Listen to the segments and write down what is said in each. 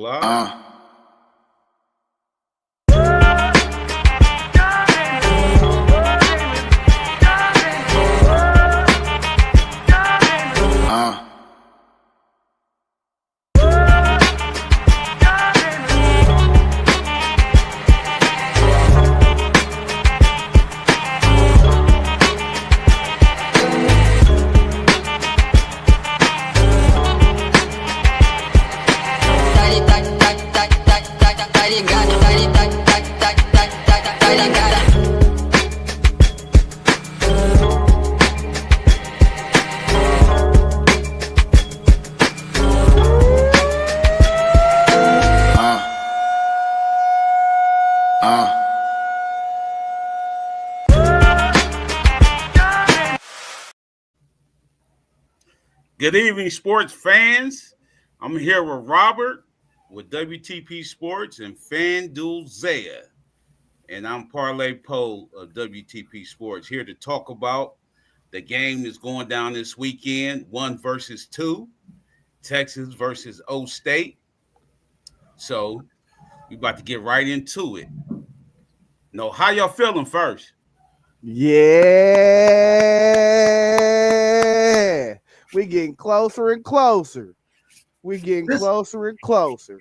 Hola. Good evening, sports fans. I'm here with Robert with WTP Sports and FanDuel Zaya. And I'm Parlay Poe of WTP Sports, here to talk about the game that's going down this weekend, 1 versus 2, Texas versus O State. So we about to get right into it. No, how y'all feeling first? Yeah. We getting closer and closer. We getting closer and closer.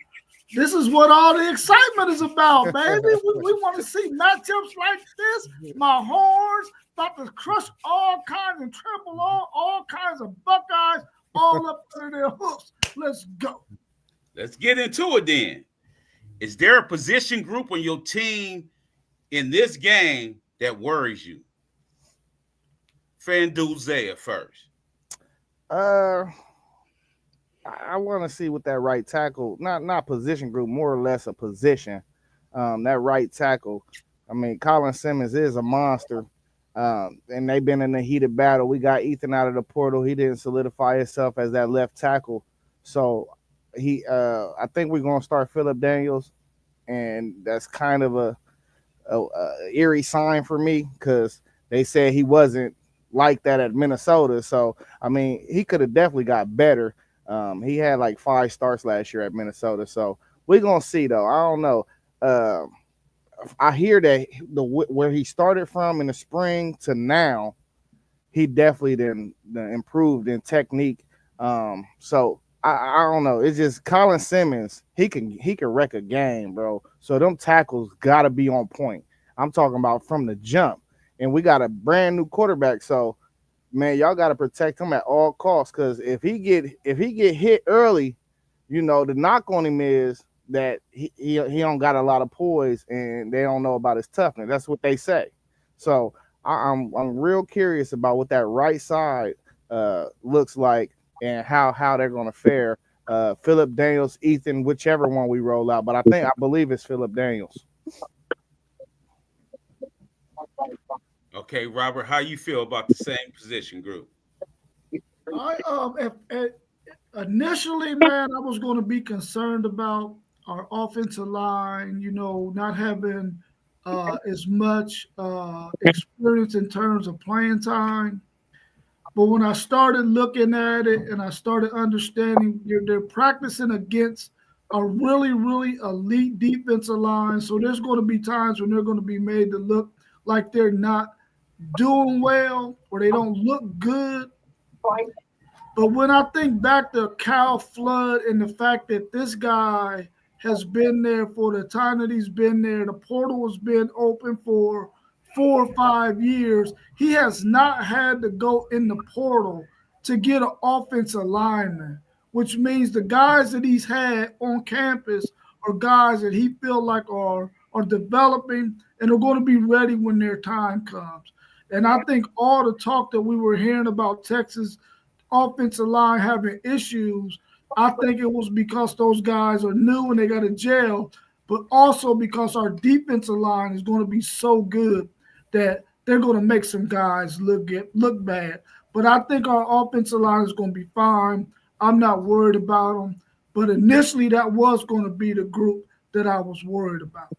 This is what all the excitement is about, baby. We want to see matchups like this. My horns about to crush all kinds and trample all kinds of Buckeyes all up under their hoofs. Let's go. Let's get into it then. Is there a position group on your team in this game that worries you? FanDuel Zaya first. I want to see what that right tackle, not position group, more or less a position. That right tackle. I mean, Colin Simmons is a monster. And they've been in a heated battle. We got Ethan out of the portal. He didn't solidify himself as that left tackle. So I think we're gonna start Philip Daniels, and that's kind of a eerie sign for me because they said he wasn't like that at Minnesota. So I mean, he could have definitely got better. He had like 5 starts last year at Minnesota. So we're gonna see though. I don't know. I hear that where he started from in the spring to now, he definitely then improved in technique. So I don't know. It's just Colin Simmons. He can wreck a game, bro. So them tackles gotta be on point. I'm talking about from the jump. And we got a brand new quarterback. So man, y'all gotta protect him at all costs. Cause if he get hit early, you know, the knock on him is that he don't got a lot of poise and they don't know about his toughness. That's what they say. So I'm real curious about what that right side looks like and how they're gonna fare. Philip Daniels, Ethan, whichever one we roll out, but I believe it's Philip Daniels. Okay, Robert, how you feel about the same position group? Initially, man, I was going to be concerned about our offensive line, you know, not having as much experience in terms of playing time. But when I started looking at it and I started understanding they're practicing against a really, really elite defensive line. So there's going to be times when they're going to be made to look like they're not doing well or they don't look good. But when I think back to Kyle Flood and the fact that this guy has been there for the time that he's been there, the portal has been open for 4 or 5 years. He has not had to go in the portal to get an offensive lineman, which means the guys that he's had on campus are guys that he feel like are developing and are going to be ready when their time comes. And I think all the talk that we were hearing about Texas offensive line having issues, I think it was because those guys are new and they got to gel, but also because our defensive line is going to be so good that they're going to make some guys look bad. But I think our offensive line is going to be fine. I'm not worried about them. But initially, that was going to be the group that I was worried about.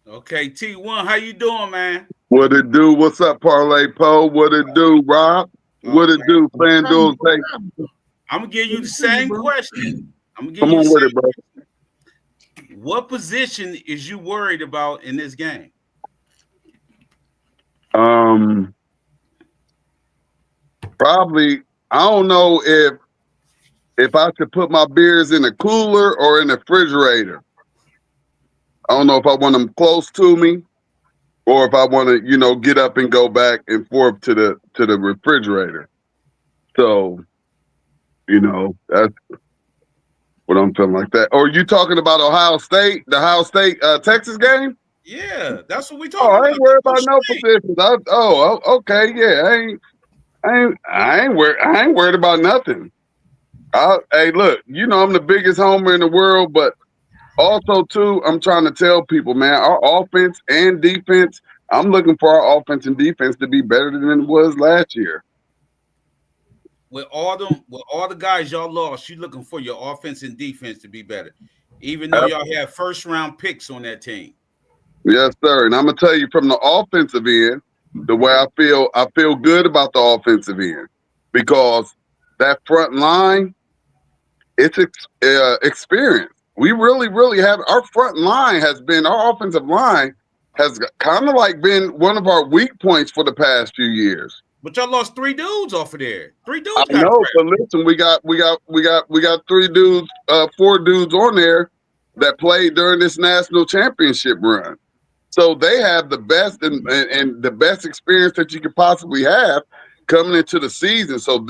Okay, T1, how you doing, man? What it do? What's up, Parlay Poe? What it do, Rob? What it do, FanDuel? I'm gonna give you the same question. I'm gonna give Come you on the with same it, bro. What position is you worried about in this game? Probably. I don't know if I should put my beers in the cooler or in the refrigerator. I don't know if I want them close to me or if I want to, get up and go back and forth to the refrigerator. So, that's what I'm feeling like that. Or you talking about Ohio State, the Ohio State Texas game? Yeah, that's what we Oh, talking I about. ain't worried about no positions. Okay, yeah. I ain't worried about nothing. Hey, look, I'm the biggest homer in the world, but also too, I'm trying to tell people, man, our offense and defense. I'm looking for our offense and defense to be better than it was last year. With all the guys y'all lost, you looking for your offense and defense to be better, even though y'all have first round picks on that team. Yes, sir. And I'm gonna tell you from the offensive end, the way I feel good about the offensive end because that front line, it's experience. We really, really have our front line our offensive line has kind of like been one of our weak points for the past few years. But y'all lost 3 dudes off of there. 3 dudes. I know, but listen, we got 3 dudes, 4 dudes on there that played during this national championship run. So they have the best and the best experience that you could possibly have coming into the season. So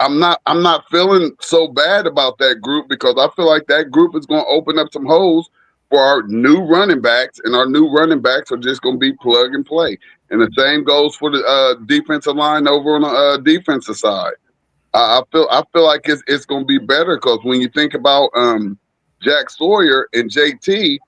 I'm not feeling so bad about that group because I feel like that group is going to open up some holes for our new running backs, and our new running backs are just going to be plug and play. And the same goes for the defensive line over on the defensive side. I feel like it's going to be better because when you think about Jack Sawyer and JT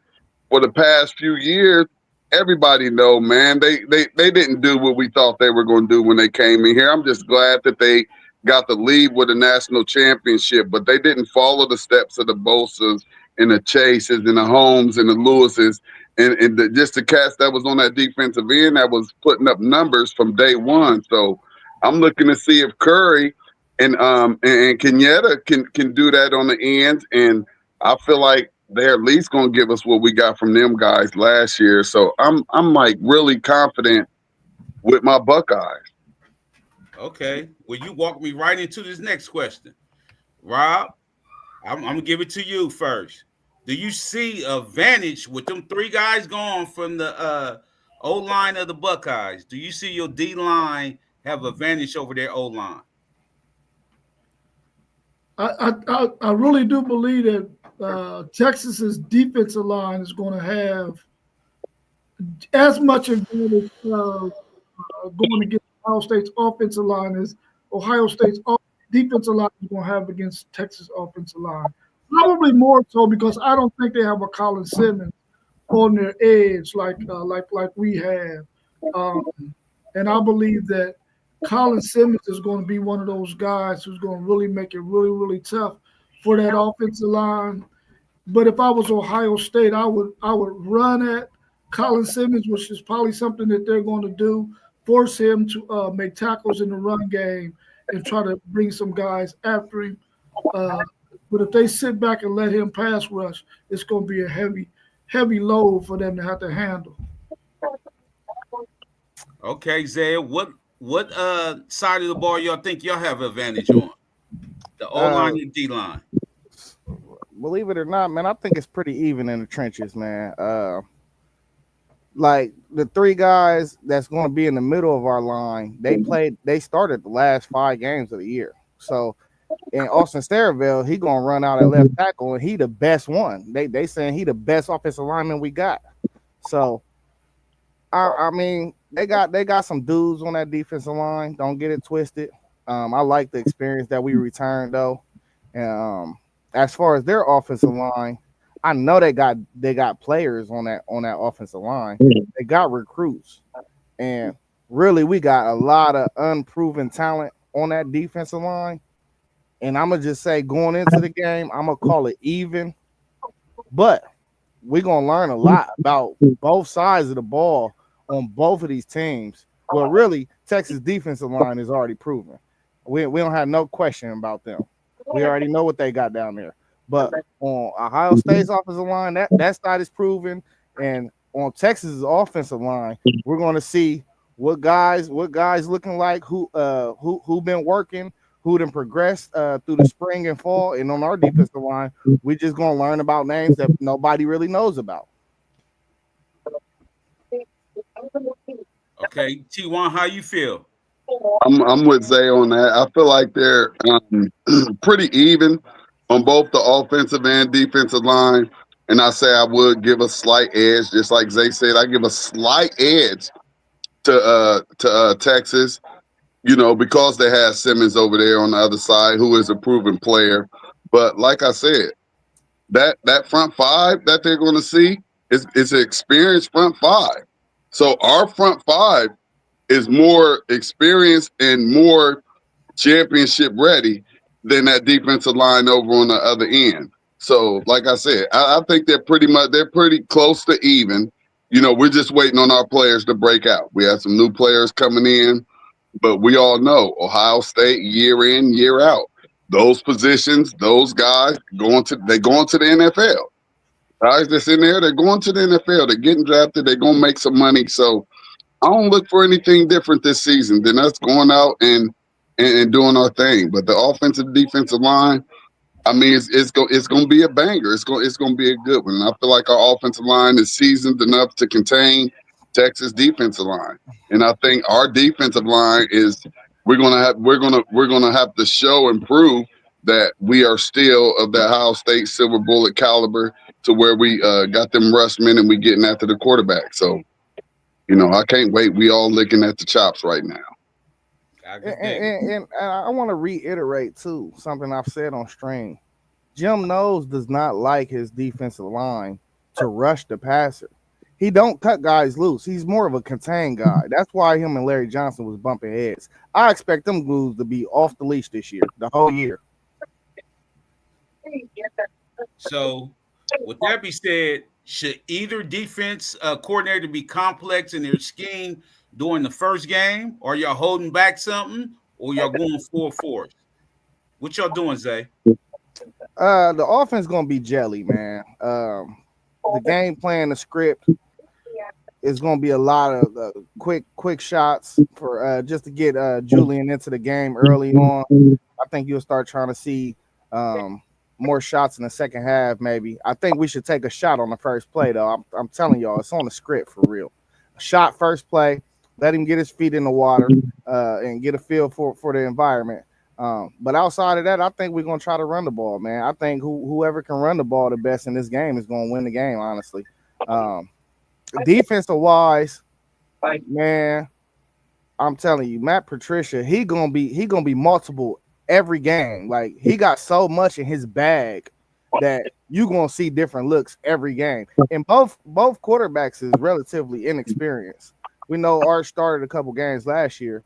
for the past few years, everybody know, man, they didn't do what we thought they were going to do when they came in here. I'm just glad that they got to leave with a national championship, but they didn't follow the steps of the Bosas and the Chases and the Holmes and the Lewises and just the cast that was on that defensive end that was putting up numbers from day one. So I'm looking to see if Curry and Kenyatta can do that on the ends, and I feel like they're at least going to give us what we got from them guys last year. So I'm like really confident with my Buckeyes. Okay. Well, you walk me right into this next question. Rob, I'm going to give it to you first. Do you see a advantage with them 3 guys gone from the O-line of the Buckeyes? Do you see your D-line have advantage over their O-line? I really do believe that Texas's defensive line is going to have as much advantage going against Ohio State's offensive line as Ohio State's defensive line is going to have against Texas offensive line. Probably more so because I don't think they have a Colin Simmons on their edge like we have, and I believe that Colin Simmons is going to be one of those guys who's going to really make it really, really tough for that offensive line. But if I was Ohio State, I would run at Colin Simmons, which is probably something that they're going to do, force him to make tackles in the run game and try to bring some guys after him. But if they sit back and let him pass rush, it's going to be a heavy load for them to have to handle. Okay, Zay, what side of the ball y'all think y'all have advantage on? The O-line and D-line? Believe it or not, man, I think it's pretty even in the trenches, man. Like the 3 guys that's going to be in the middle of our line, they started the last 5 games of the year. So in Austin Sterville, he gonna run out at left tackle, and he the best one. They saying he the best offensive lineman we got. So I mean, they got some dudes on that defensive line. Don't get it twisted. I like the experience that we returned though. And as far as their offensive line, I know they got players on that offensive line. They got recruits, and really we got a lot of unproven talent on that defensive line. And I'm gonna just say, going into the game, I'm gonna call it even, but we're gonna learn a lot about both sides of the ball on both of these teams. Well, really, Texas defensive line is already proven. We don't have no question about them. We already know what they got down there. But on Ohio State's offensive line, that side is proven, and on Texas's offensive line, we're going to see what guys looking like, who been working, who done progressed through the spring and fall, and on our defensive line, we just going to learn about names that nobody really knows about. Okay, T1, how you feel? I'm with Zay on that. I feel like they're pretty even on both the offensive and defensive line. And I say I would give a slight edge, just like Zay said. I give a slight edge to Texas, because they have Simmons over there on the other side, who is a proven player. But like I said, that front five that they're going to see is an experienced front five. So our front five is more experienced and more championship ready than that defensive line over on the other end. So, like I said, I think they're pretty close to even. We're just waiting on our players to break out. We have some new players coming in, but we all know Ohio State, year in, year out, those positions, those guys going to the NFL. Guys that's in there, they're going to the NFL. They're getting drafted. They're going to make some money. So I don't look for anything different this season than us going out and doing our thing. But the offensive defensive line, I mean, it's going to be a banger. It's going to be a good one. And I feel like our offensive line is seasoned enough to contain Texas defensive line. And I think our defensive line is we're gonna have to show and prove that we are still of the Ohio State silver bullet caliber to where we got them rushmen and we getting after the quarterback. So, I can't wait. We all licking at the chops right now. And I want to reiterate too something I've said on stream. Jim Knowles does not like his defensive line to rush the passer. He don't cut guys loose. He's more of a contained guy. That's why him and Larry Johnson was bumping heads. I expect them dudes to be off the leash this year, the whole year. So, with that being said, should either defense coordinator be complex in their scheme during the first game, or y'all holding back something, or y'all going full force? What y'all doing, Zay? The offense gonna be jelly, man. The game plan, the script is gonna be a lot of quick shots for just to get Julian into the game early on. I think you'll start trying to see more shots in the second half, maybe. I think we should take a shot on the first play, though. I'm telling y'all, it's on the script for real. A shot first play, let him get his feet in the water and get a feel for the environment. But outside of that, I think we're going to try to run the ball, man. I think whoever can run the ball the best in this game is going to win the game, honestly. Defensive-wise, man, I'm telling you, Matt Patricia, he gonna be multiple every game. Like, he got so much in his bag that you're gonna see different looks every game. And both quarterbacks is relatively inexperienced. We know Art started a couple games last year,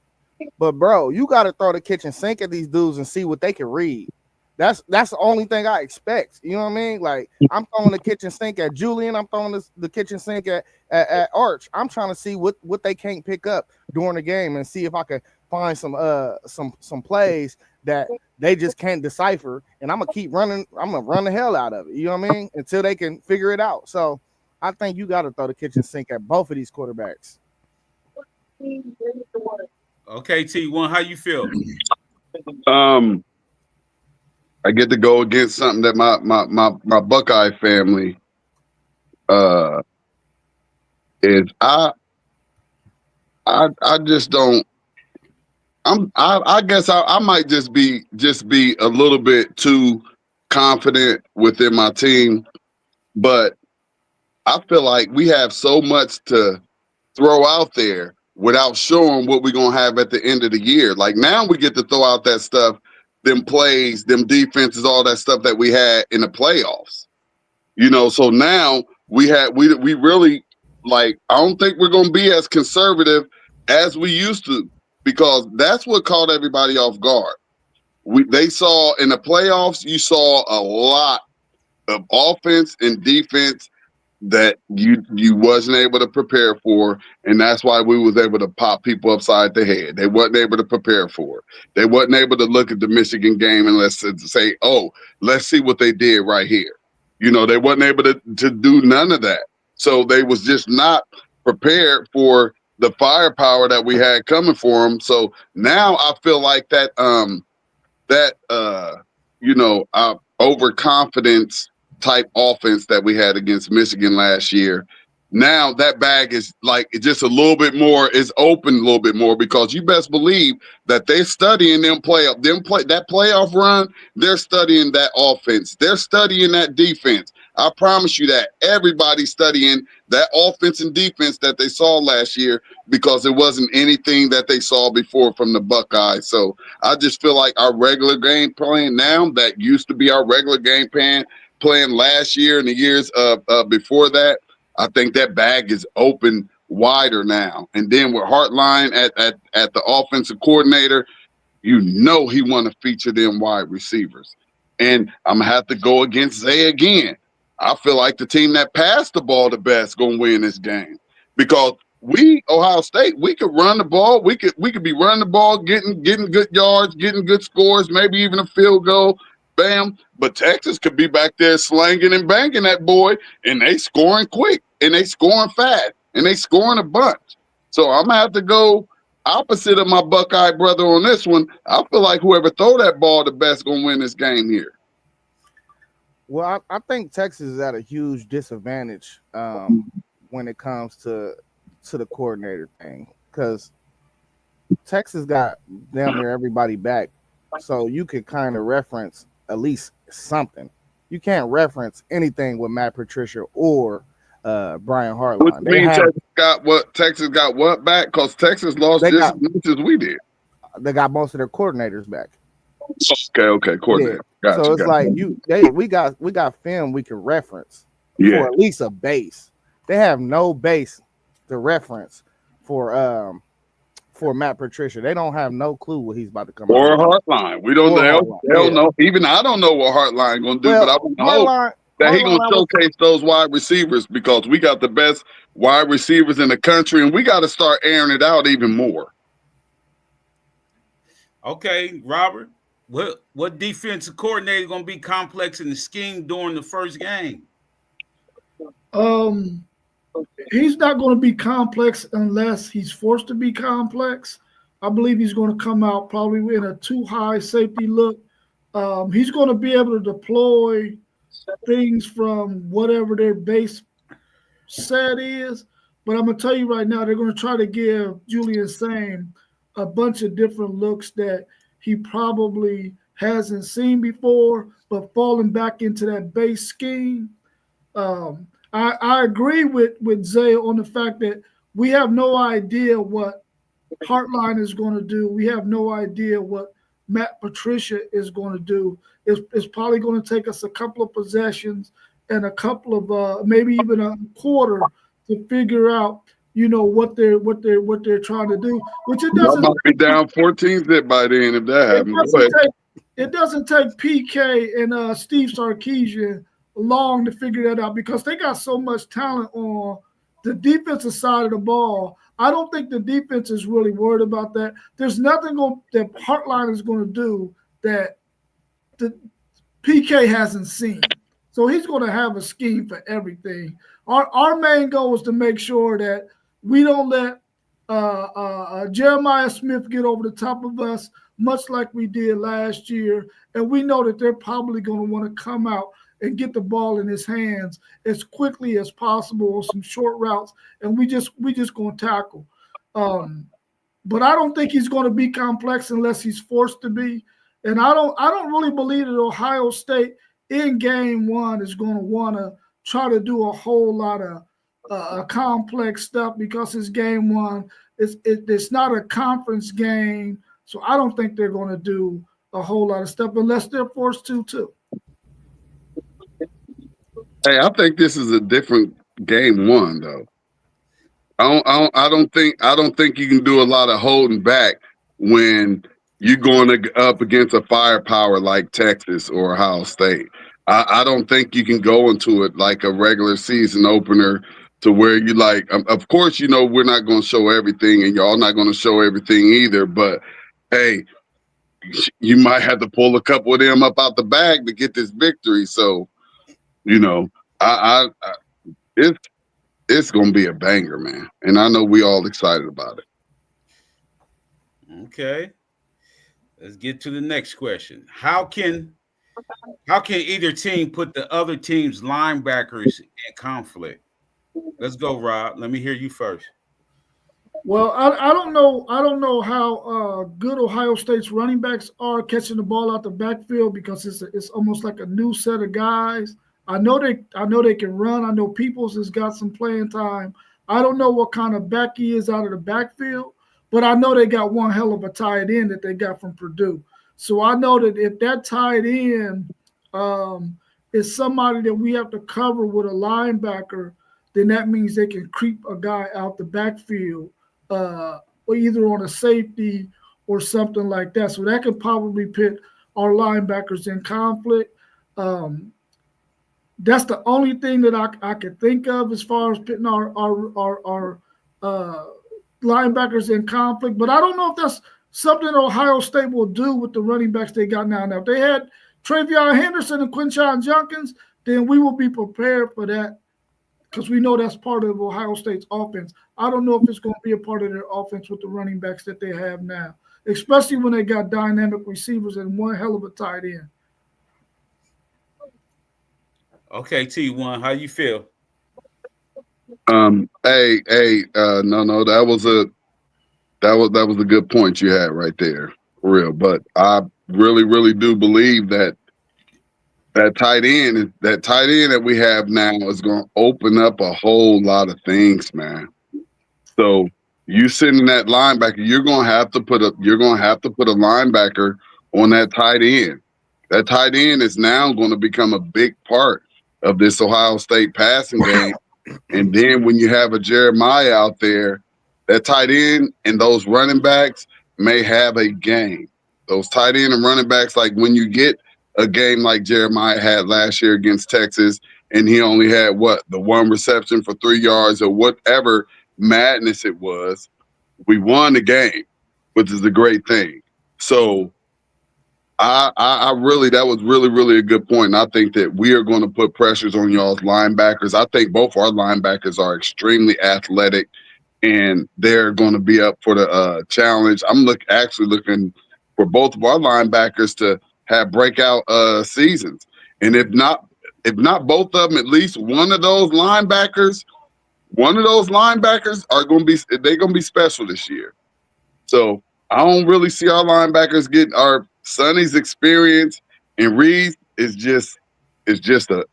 but bro, you got to throw the kitchen sink at these dudes and see what they can read. That's the only thing I expect. You know what I mean? Like, I'm throwing the kitchen sink at Julian. I'm throwing the kitchen sink at Arch. I'm trying to see what they can't pick up during the game and see if I can find some plays that they just can't decipher. And I'm gonna keep running. I'm gonna run the hell out of it. You know what I mean? Until they can figure it out. So I think you got to throw the kitchen sink at both of these quarterbacks. Okay, T1, how you feel? I get to go against something that my Buckeye family is. I just don't. I guess I might just be a little bit too confident within my team, but I feel like we have so much to throw out there without showing what we're gonna have at the end of the year. Like, now we get to throw out that stuff, them plays, them defenses, all that stuff that we had in the playoffs. So now we really, like, I don't think we're gonna be as conservative as we used to, because that's what caught everybody off guard. They saw in the playoffs, you saw a lot of offense and defense that you wasn't able to prepare for, and that's why we was able to pop people upside the head. They wasn't able to prepare for it. They wasn't able to look at the Michigan game and let's say, oh, let's see what they did right here. You know, they wasn't able to do none of that. So they was just not prepared for the firepower that we had coming for them. So now I feel like that overconfidence type offense that we had against Michigan last year. Now that bag is like just a little bit more, is open a little bit more, because you best believe that they're studying that playoff run. They're studying that offense. They're studying that defense. I promise you that everybody's studying that offense and defense that they saw last year, because it wasn't anything that they saw before from the Buckeyes. So I just feel like our regular game plan now, that used to be our regular game plan playing last year and the years before that, I think that bag is open wider now. And then with Hartline at the offensive coordinator, you know he want to feature them wide receivers. And I'm going to have to go against Zay again. I feel like the team that passed the ball the best going to win this game, because Ohio State, we could run the ball. We could be running the ball, getting good yards, getting good scores, maybe even a field goal. Bam. But Texas could be back there slanging and banging that boy, and they scoring quick, and they scoring fast, and they scoring a bunch. So I'm going to have to go opposite of my Buckeye brother on this one. I feel like whoever throw that ball the best going to win this game here. Well, I think Texas is at a huge disadvantage when it comes to the coordinator thing, because Texas got damn near everybody back. So you could kind of reference at least something. You can't reference anything with Matt Patricia or Brian Hartline. Texas got what back? Because Texas lost just as much as we did. They got most of their coordinators back. Okay, coordinator. Yeah. Gotcha, so it's like we got film we can reference for at least a base. They have no base to reference for Matt Patricia. They don't have no clue what he's about to come or Hartline. We don't know. Even I don't know what Hartline going to do, but I want to hope that he's going to showcase those wide receivers, because we got the best wide receivers in the country, and we got to start airing it out even more. Okay, Robert. What defensive coordinator is going to be complex in the scheme during the first game? He's not going to be complex unless he's forced to be complex. I believe he's going to come out probably in a too high safety look. He's going to be able to deploy things from whatever their base set is. But I'm going to tell you right now, they're going to try to give Julian Sain a bunch of different looks that he probably hasn't seen before, but falling back into that base scheme. I agree with Zay on the fact that we have no idea what Hartline is going to do. We have no idea what Matt Patricia is going to do. It's probably going to take us a couple of possessions and a couple of maybe even a quarter to figure out, what they're trying to do. Which it doesn't might be down 14-zip by then if that happens. It doesn't take PK and Steve Sarkisian long to figure that out, because they got so much talent on the defensive side of the ball. I don't think the defense is really worried about that. There's nothing that Hartline is going to do that the PK hasn't seen. So he's going to have a scheme for everything. Our main goal is to make sure that we don't let Jeremiah Smith get over the top of us, much like we did last year. And we know that they're probably going to want to come out and get the ball in his hands as quickly as possible on some short routes, and we just going to tackle. But I don't think he's going to be complex unless he's forced to be. And I don't really believe that Ohio State in game one is going to want to try to do a whole lot of complex stuff, because it's game one. It's not a conference game, so I don't think they're going to do a whole lot of stuff unless they're forced to too. Hey, I think this is a different game one, though. I don't think you can do a lot of holding back when you're going up against a firepower like Texas or Ohio State. I don't think you can go into it like a regular season opener to where you like. Of course, you know we're not going to show everything, and y'all not going to show everything either. But hey, you might have to pull a couple of them up out the bag to get this victory. So, you know, I it's going to be a banger, man, and I know we all excited about it. Okay. Let's get to the next question. How can either team put the other team's linebackers in conflict? Let's go, Rob. Let me hear you first. Well, I don't know. I don't know how good Ohio State's running backs are catching the ball out the backfield because it's almost like a new set of guys. I know they can run. I know Peoples has got some playing time. I don't know what kind of back he is out of the backfield, but I know they got one hell of a tight end that they got from Purdue. So I know that if that tight end is somebody that we have to cover with a linebacker, then that means they can creep a guy out the backfield, or either on a safety or something like that. So that could probably put our linebackers in conflict. That's the only thing that I could think of as far as putting our linebackers in conflict. But I don't know if that's something Ohio State will do with the running backs they got now. Now, if they had Travion Henderson and Quinshon Judkins, then we will be prepared for that because we know that's part of Ohio State's offense. I don't know if it's going to be a part of their offense with the running backs that they have now, especially when they got dynamic receivers and one hell of a tight end. Okay, T1, how you feel? No, that was a good point you had right there, for real. But I really do believe that tight end that we have now is going to open up a whole lot of things, man. So you sitting that linebacker, you're going to have to put a linebacker on that tight end. That tight end is now going to become a big part of this Ohio State passing game. And then when you have a Jeremiah out there, that tight end and those running backs may have a game. Those tight end and running backs, like when you get a game like Jeremiah had last year against Texas, and he only had the one reception for 3 yards or whatever madness it was, we won the game, which is a great thing. So I really, that was really a good point. And I think that we are going to put pressures on y'all's linebackers. I think both our linebackers are extremely athletic, and they're going to be up for the challenge. I'm actually looking for both of our linebackers to have breakout seasons, and if not both of them, at least one of those linebackers are going to be special this year. So I don't really see our linebackers getting our Sonny's experience, and Reed he's just a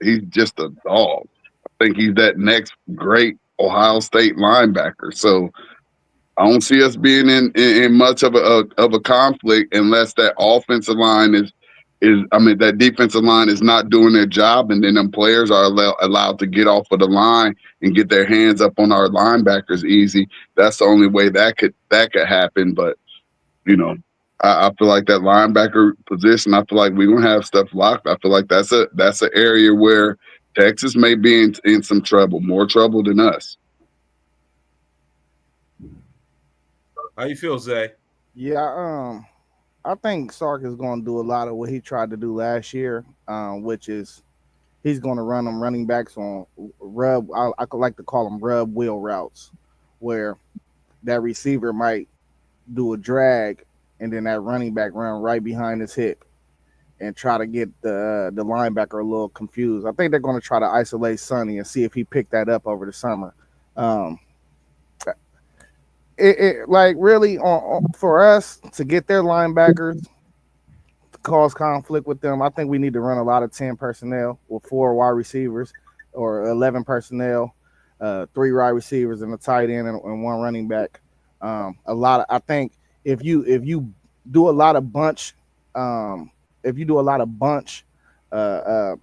dog. I think he's that next great Ohio State linebacker. So I don't see us being in much of a conflict unless that offensive line that defensive line is not doing their job, and then them players are allowed to get off of the line and get their hands up on our linebackers easy. That's the only way that could happen. But I feel like that linebacker position, I feel like we're gonna have stuff locked. I feel like that's an area where Texas may be in some trouble, more trouble than us. How you feel, Zay? Yeah, I think Sark is going to do a lot of what he tried to do last year, which is he's going to run them running backs on rub. I could like to call them rub wheel routes, where that receiver might do a drag and then that running back run right behind his hip and try to get the linebacker a little confused. I think they're going to try to isolate Sonny and see if he picked that up over the summer. Like really for us to get their linebackers to cause conflict with them, I think we need to run a lot of 10 personnel with 4 wide receivers or 11 personnel, 3 wide receivers and a tight end and 1 running back. I think if you do a lot of bunch,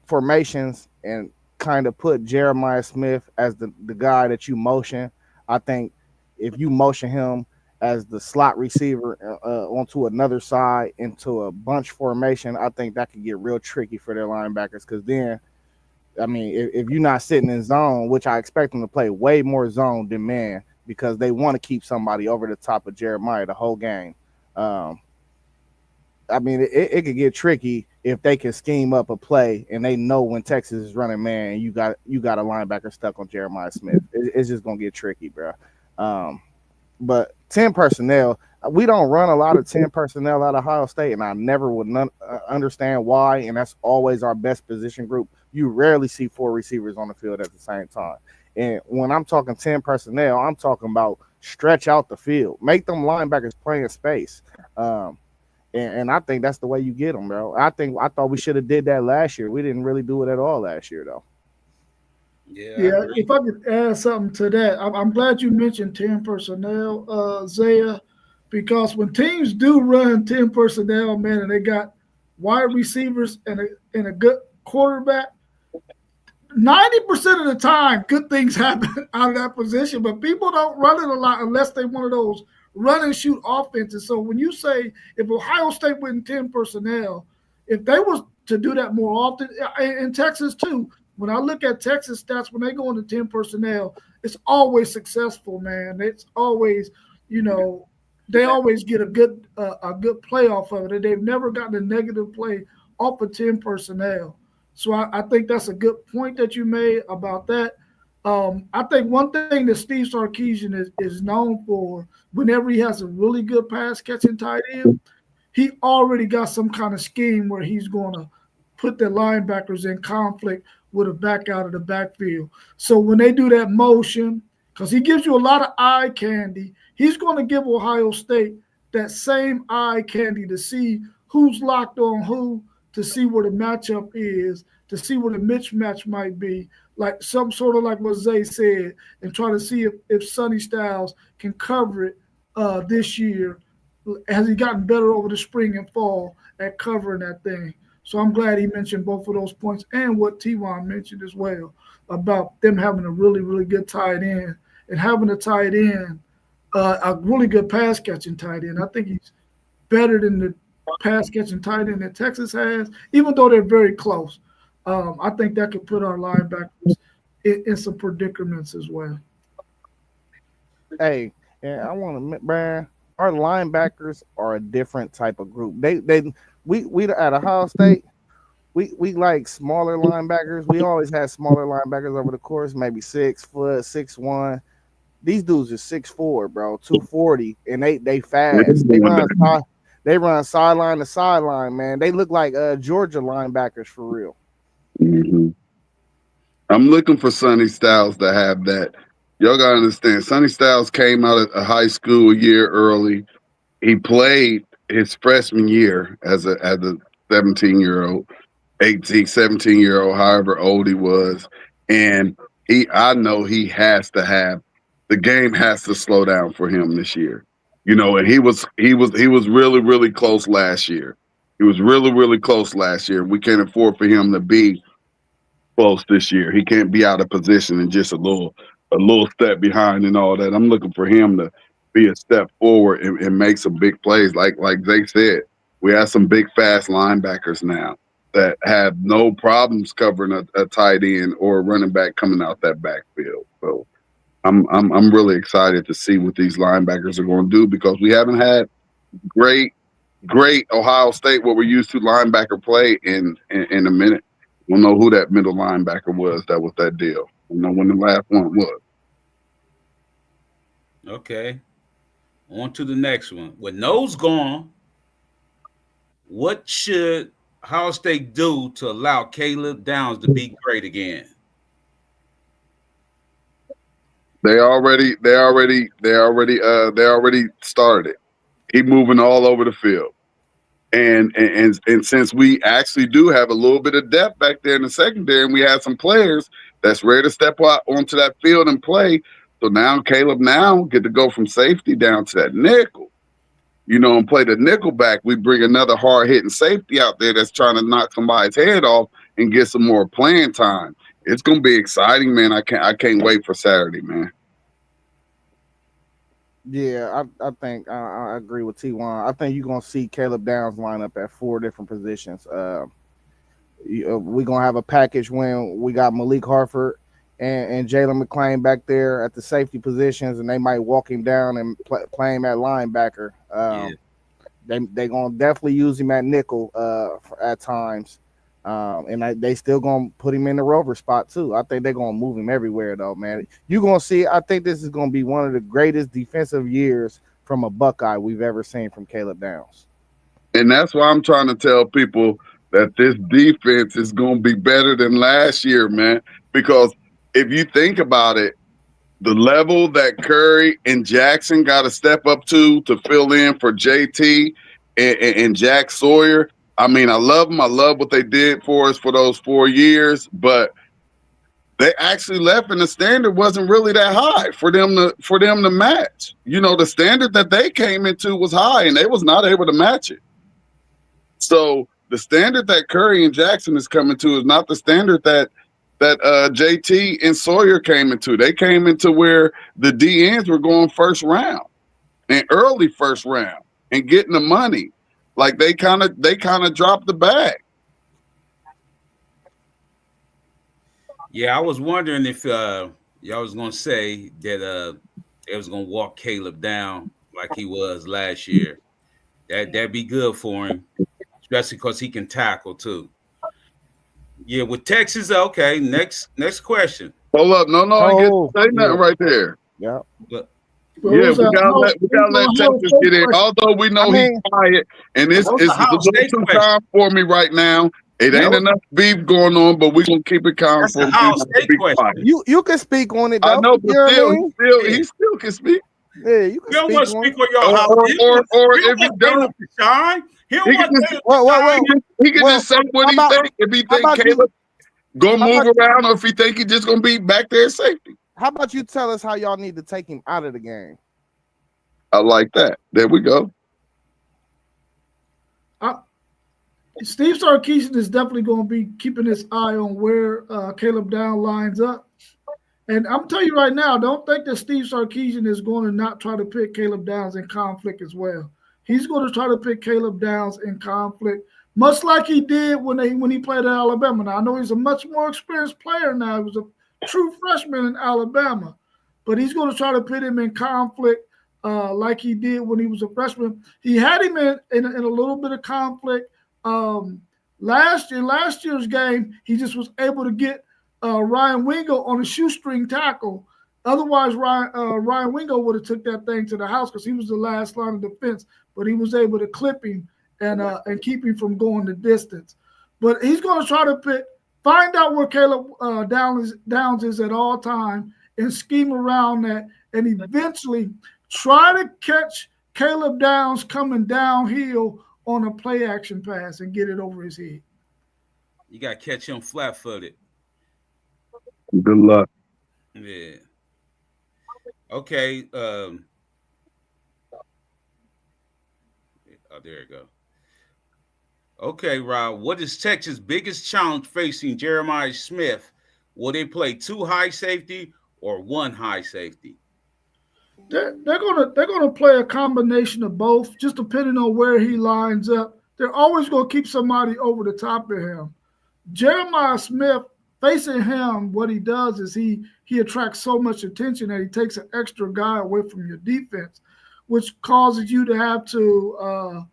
formations and kind of put Jeremiah Smith as the guy that you motion, I think if you motion him as the slot receiver onto another side into a bunch formation, I think that could get real tricky for their linebackers. Because then, I mean, if you're not sitting in zone, which I expect them to play way more zone than man, because they want to keep somebody over the top of Jeremiah the whole game. I mean, it could get tricky if they can scheme up a play and they know when Texas is running man, and you got a linebacker stuck on Jeremiah Smith. It's just gonna get tricky, bro. But 10 personnel, we don't run a lot of 10 personnel out of Ohio State, and I never would understand why. And that's always our best position group. You rarely see 4 receivers on the field at the same time. And when I'm talking 10 personnel, I'm talking about stretch out the field, make them linebackers play in space. And I think that's the way you get them, bro. I thought we should have did that last year. We didn't really do it at all last year, though. Yeah. If I could add something to that, I'm glad you mentioned 10 personnel, Zaya, because when teams do run 10 personnel, man, and they got wide receivers and a good quarterback, 90% of the time, good things happen out of that position. But people don't run it a lot unless they one of those run and shoot offenses. So when you say if Ohio State went in 10 personnel, if they was to do that more often, in Texas too, when I look at Texas stats, when they go into 10 personnel, it's always successful, man. It's always, they always get a good play off of it. And they've never gotten a negative play off of 10 personnel. So I think that's a good point that you made about that. I think one thing that Steve Sarkisian is known for, whenever he has a really good pass catching tight end, he already got some kind of scheme where he's going to put the linebackers in conflict with a back out of the backfield. So when they do that motion, because he gives you a lot of eye candy, he's going to give Ohio State that same eye candy to see who's locked on who, to see where the matchup is, to see where the mismatch might be, like some sort of like what Zay said, and try to see if Sonny Styles can cover it this year. Has he gotten better over the spring and fall at covering that thing? So I'm glad he mentioned both of those points and what T-Juan mentioned as well about them having a really, really good tight end and having a tight end, a really good pass catching tight end. I think he's better than the pass catching tight end that Texas has, even though they're very close. I think that could put our linebackers in some predicaments as well. Hey, and I want to admit, Brian, our linebackers are a different type of group. We at Ohio State, we like smaller linebackers. We always had smaller linebackers over the course, maybe 6 foot, 6'1". These dudes are 6'4", bro, 240, and they fast. They run sideline to sideline, man. They look like Georgia linebackers for real. Mm-hmm. I'm looking for Sonny Styles to have that. Y'all gotta understand, Sonny Styles came out of high school a year early. He played his freshman year as a 17-year-old, 17-year-old, however old he was. And I know he has to have, the game has to slow down for him this year. And he was really, really close last year. He was really, really close last year. We can't afford for him to be close this year. He can't be out of position and just a little step behind and all that. I'm looking for him to be a step forward and make some big plays. Like they said, we have some big, fast linebackers now that have no problems covering a tight end or a running back coming out that backfield. So I'm really excited to see what these linebackers are going to do, because we haven't had great Ohio State, what we're used to, linebacker play in a minute. We'll know who that middle linebacker was that deal. We'll know when the last one was. Okay. On to the next one. With Nose gone, what should Ohio State do to allow Caleb Downs to be great again? They already started. He moving all over the field. And since we actually do have a little bit of depth back there in the secondary, and we have some players that's ready to step out onto that field and play, so now Caleb get to go from safety down to that nickel, and play the nickel back. We bring another hard-hitting safety out there that's trying to knock somebody's head off and get some more playing time. It's gonna be exciting, man. I can't wait for Saturday, man. Yeah, I think I agree with T1. I think you're gonna see Caleb Downs line up at 4 different positions. We're gonna have a package when we got Malik Harford and Jalen McClain back there at the safety positions, and they might walk him down and play him at linebacker. Yeah. They gonna definitely use him at nickel at times, and they still gonna put him in the rover spot too. I think they're gonna move him everywhere though, man. You're gonna see. I think this is gonna be one of the greatest defensive years from a Buckeye we've ever seen from Caleb Downs. And that's why I'm trying to tell people that this defense is going to be better than last year, man. Because if you think about it, the level that Curry and Jackson got to step up to fill in for JT and Jack Sawyer. I mean, I love them. I love what they did for us for those 4 years, but they actually left, and the standard wasn't really that high for them to match. You know, the standard that they came into was high, and they was not able to match it. So the standard that Curry and Jackson is coming to is not the standard that JT and Sawyer came into. They came into where the DNs were going first round and early first round and getting the money. Like they kind of dropped the bag. Yeah, I was wondering if y'all was gonna say that it was gonna walk Caleb down like he was last year. That'd be good for him, especially because he can tackle too. Yeah, with Texas, okay. Next question. Hold up, no, I get to say nothing right there. Yeah. But yeah, we gotta let Texas get in. Although we know he's quiet, and it's a little too calm for me right now. It ain't enough beef going on, but we're gonna keep it calm for me. You can speak on it, though. I know, but he still can speak. Yeah, you can don't want to speak on your house. Or if he don't, he can just say what he think. If he think Caleb gonna move around, or if he think he's just gonna be back there safety. How about you tell us how y'all need to take him out of the game? I like that. There we go. Steve Sarkisian is definitely going to be keeping his eye on where Caleb Downs lines up. And I'm telling you right now, don't think that Steve Sarkisian is going to not try to pick Caleb Downs in conflict as well. He's going to try to pick Caleb Downs in conflict, much like he did when he played at Alabama. Now, I know he's a much more experienced player now. He was a true freshman in Alabama. But he's going to try to put him in conflict like he did when he was a freshman. He had him in a little bit of conflict last year's game. He just was able to get Ryan Wingo on a shoestring tackle. Otherwise, Ryan Wingo would have took that thing to the house because he was the last line of defense. But he was able to clip him and keep him from going the distance. But he's going to try to find out where Caleb Downs is at all time and scheme around that, and eventually try to catch Caleb Downs coming downhill on a play action pass and get it over his head. You got to catch him flat-footed. Good luck. Yeah. Okay. Oh, there you go. Okay, Rob. What is Texas' biggest challenge facing Jeremiah Smith? Will they play 2 high safety or 1 high safety? They're gonna play a combination of both, just depending on where he lines up. They're always gonna keep somebody over the top of him. Jeremiah Smith, facing him, what he does is he attracts so much attention that he takes an extra guy away from your defense, which causes you to have to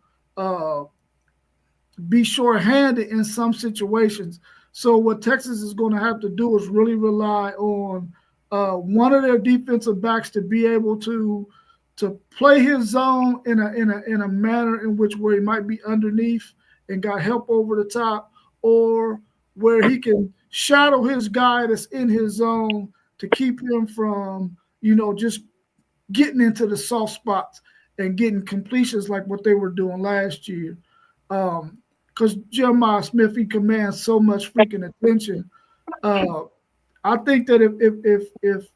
be short-handed in some situations. So what Texas is going to have to do is really rely on one of their defensive backs to be able to play his zone in a manner in which where he might be underneath and got help over the top, or where he can shadow his guy that's in his zone to keep him from, just getting into the soft spots and getting completions like what they were doing last year. Because Jeremiah Smith, he commands so much freaking attention. I think that if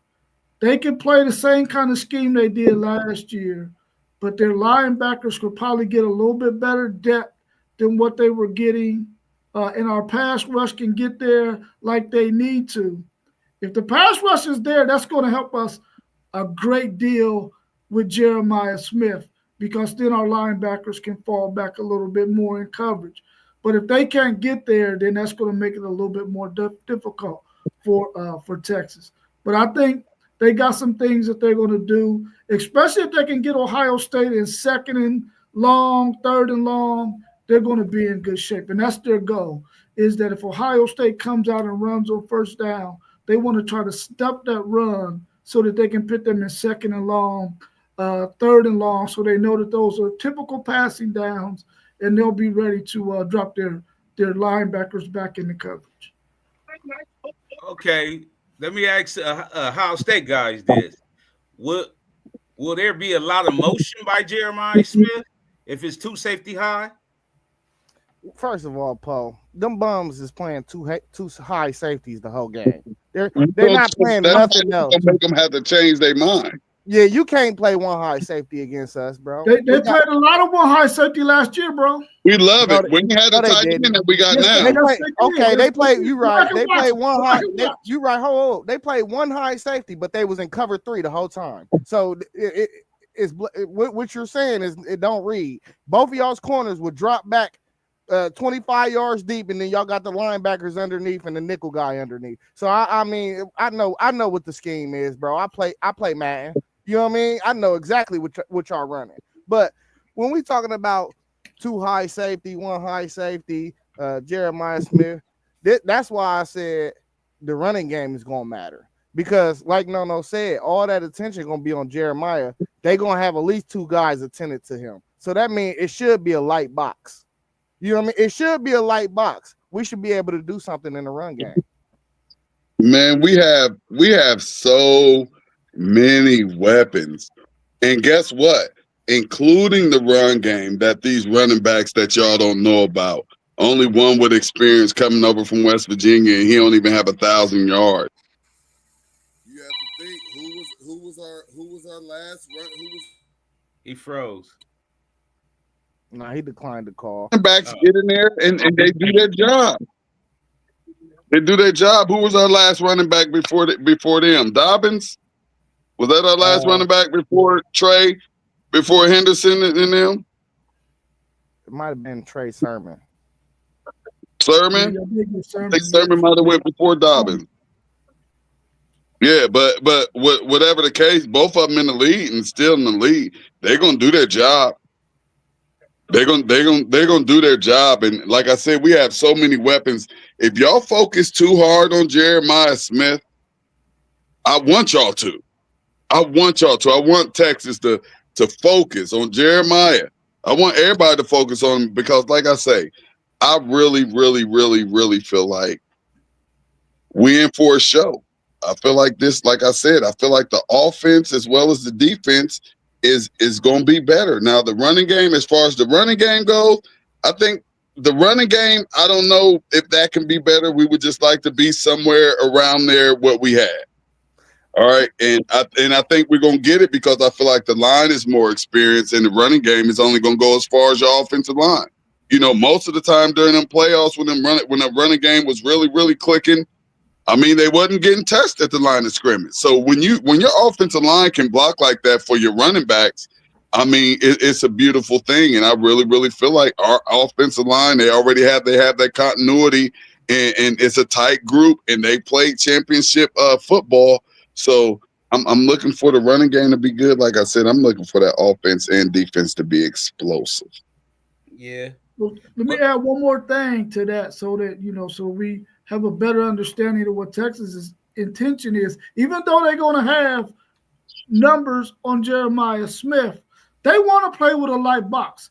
they can play the same kind of scheme they did last year, but their linebackers could probably get a little bit better depth than what they were getting, and our pass rush can get there like they need to. If the pass rush is there, that's going to help us a great deal with Jeremiah Smith, because then our linebackers can fall back a little bit more in coverage. But if they can't get there, then that's going to make it a little bit more difficult for Texas. But I think they got some things that they're going to do, especially if they can get Ohio State in second and long, third and long. They're going to be in good shape, and that's their goal. Is that if Ohio State comes out and runs on first down, they want to try to stop that run so that they can put them in second and long, third and long, so they know that those are typical passing downs, and they'll be ready to drop their linebackers back in the coverage. Okay, let me ask Ohio State guys this: Will there be a lot of motion by Jeremiah Smith if it's two safety high? First of all, Poe, them bums is playing two high safeties the whole game. They're not playing nothing else. Make them have to change their mind. Yeah, you can't play one high safety against us, bro. They played a lot of one high safety last year, bro. We love it. We had the tight end that we got now. They played. You right. They played one high. You right. Hold. They played one high safety, but they was in cover 3 the whole time. So what you're saying is it don't read. Both of y'all's corners would drop back 25 yards deep, and then y'all got the linebackers underneath and the nickel guy underneath. So I mean, I know what the scheme is, bro. I play Madden. You know what I mean? I know exactly what y'all running. But when we talking about two high safety, one high safety, Jeremiah Smith, that's why I said the running game is gonna matter. Because like Nono said, all that attention gonna be on Jeremiah. They gonna have at least 2 guys attended to him. So that means it should be a light box. You know what I mean? It should be a light box. We should be able to do something in the run game. Man, we have so many weapons. And guess what? Including the run game, that these running backs that y'all don't know about. Only one with experience coming over from West Virginia, and he don't even have 1,000 yards. You have to think who was our last run? He froze. Nah, he declined the call. Running backs get in there and they do their job. They do their job. Who was our last running back before them? Dobbins? Was that our last running back before Trey? Before Henderson and them? It might have been Trey Sermon. Sermon? I think Sermon might have went before Dobbins. Yeah, but whatever the case, both of them in the lead and still in the lead, they're gonna do their job. They're gonna do their job. And like I said, we have so many weapons. If y'all focus too hard on Jeremiah Smith, I want y'all to. I want Texas to focus on Jeremiah. I want everybody to focus on him because, like I say, I really, really, really, really feel like we in for a show. I feel like this, like I said, I feel like the offense as well as the defense is going to be better. Now, the running game, as far as the running game goes, I think the running game, I don't know if that can be better. We would just like to be somewhere around there what we had. All right, and I think we're gonna get it because I feel like the line is more experienced, and the running game is only gonna go as far as your offensive line. You know, most of the time during them playoffs, when the running game was really, really clicking, I mean, they wasn't getting touched at the line of scrimmage. So when your offensive line can block like that for your running backs, I mean, it's a beautiful thing, and I really, really feel like our offensive line they have that continuity, and it's a tight group, and they played championship football. So I'm looking for the running game to be good. Like I said, I'm looking for that offense and defense to be explosive. Yeah. Well, let me add one more thing to that so that, so we have a better understanding of what Texas's intention is. Even though they're going to have numbers on Jeremiah Smith, they want to play with a light box.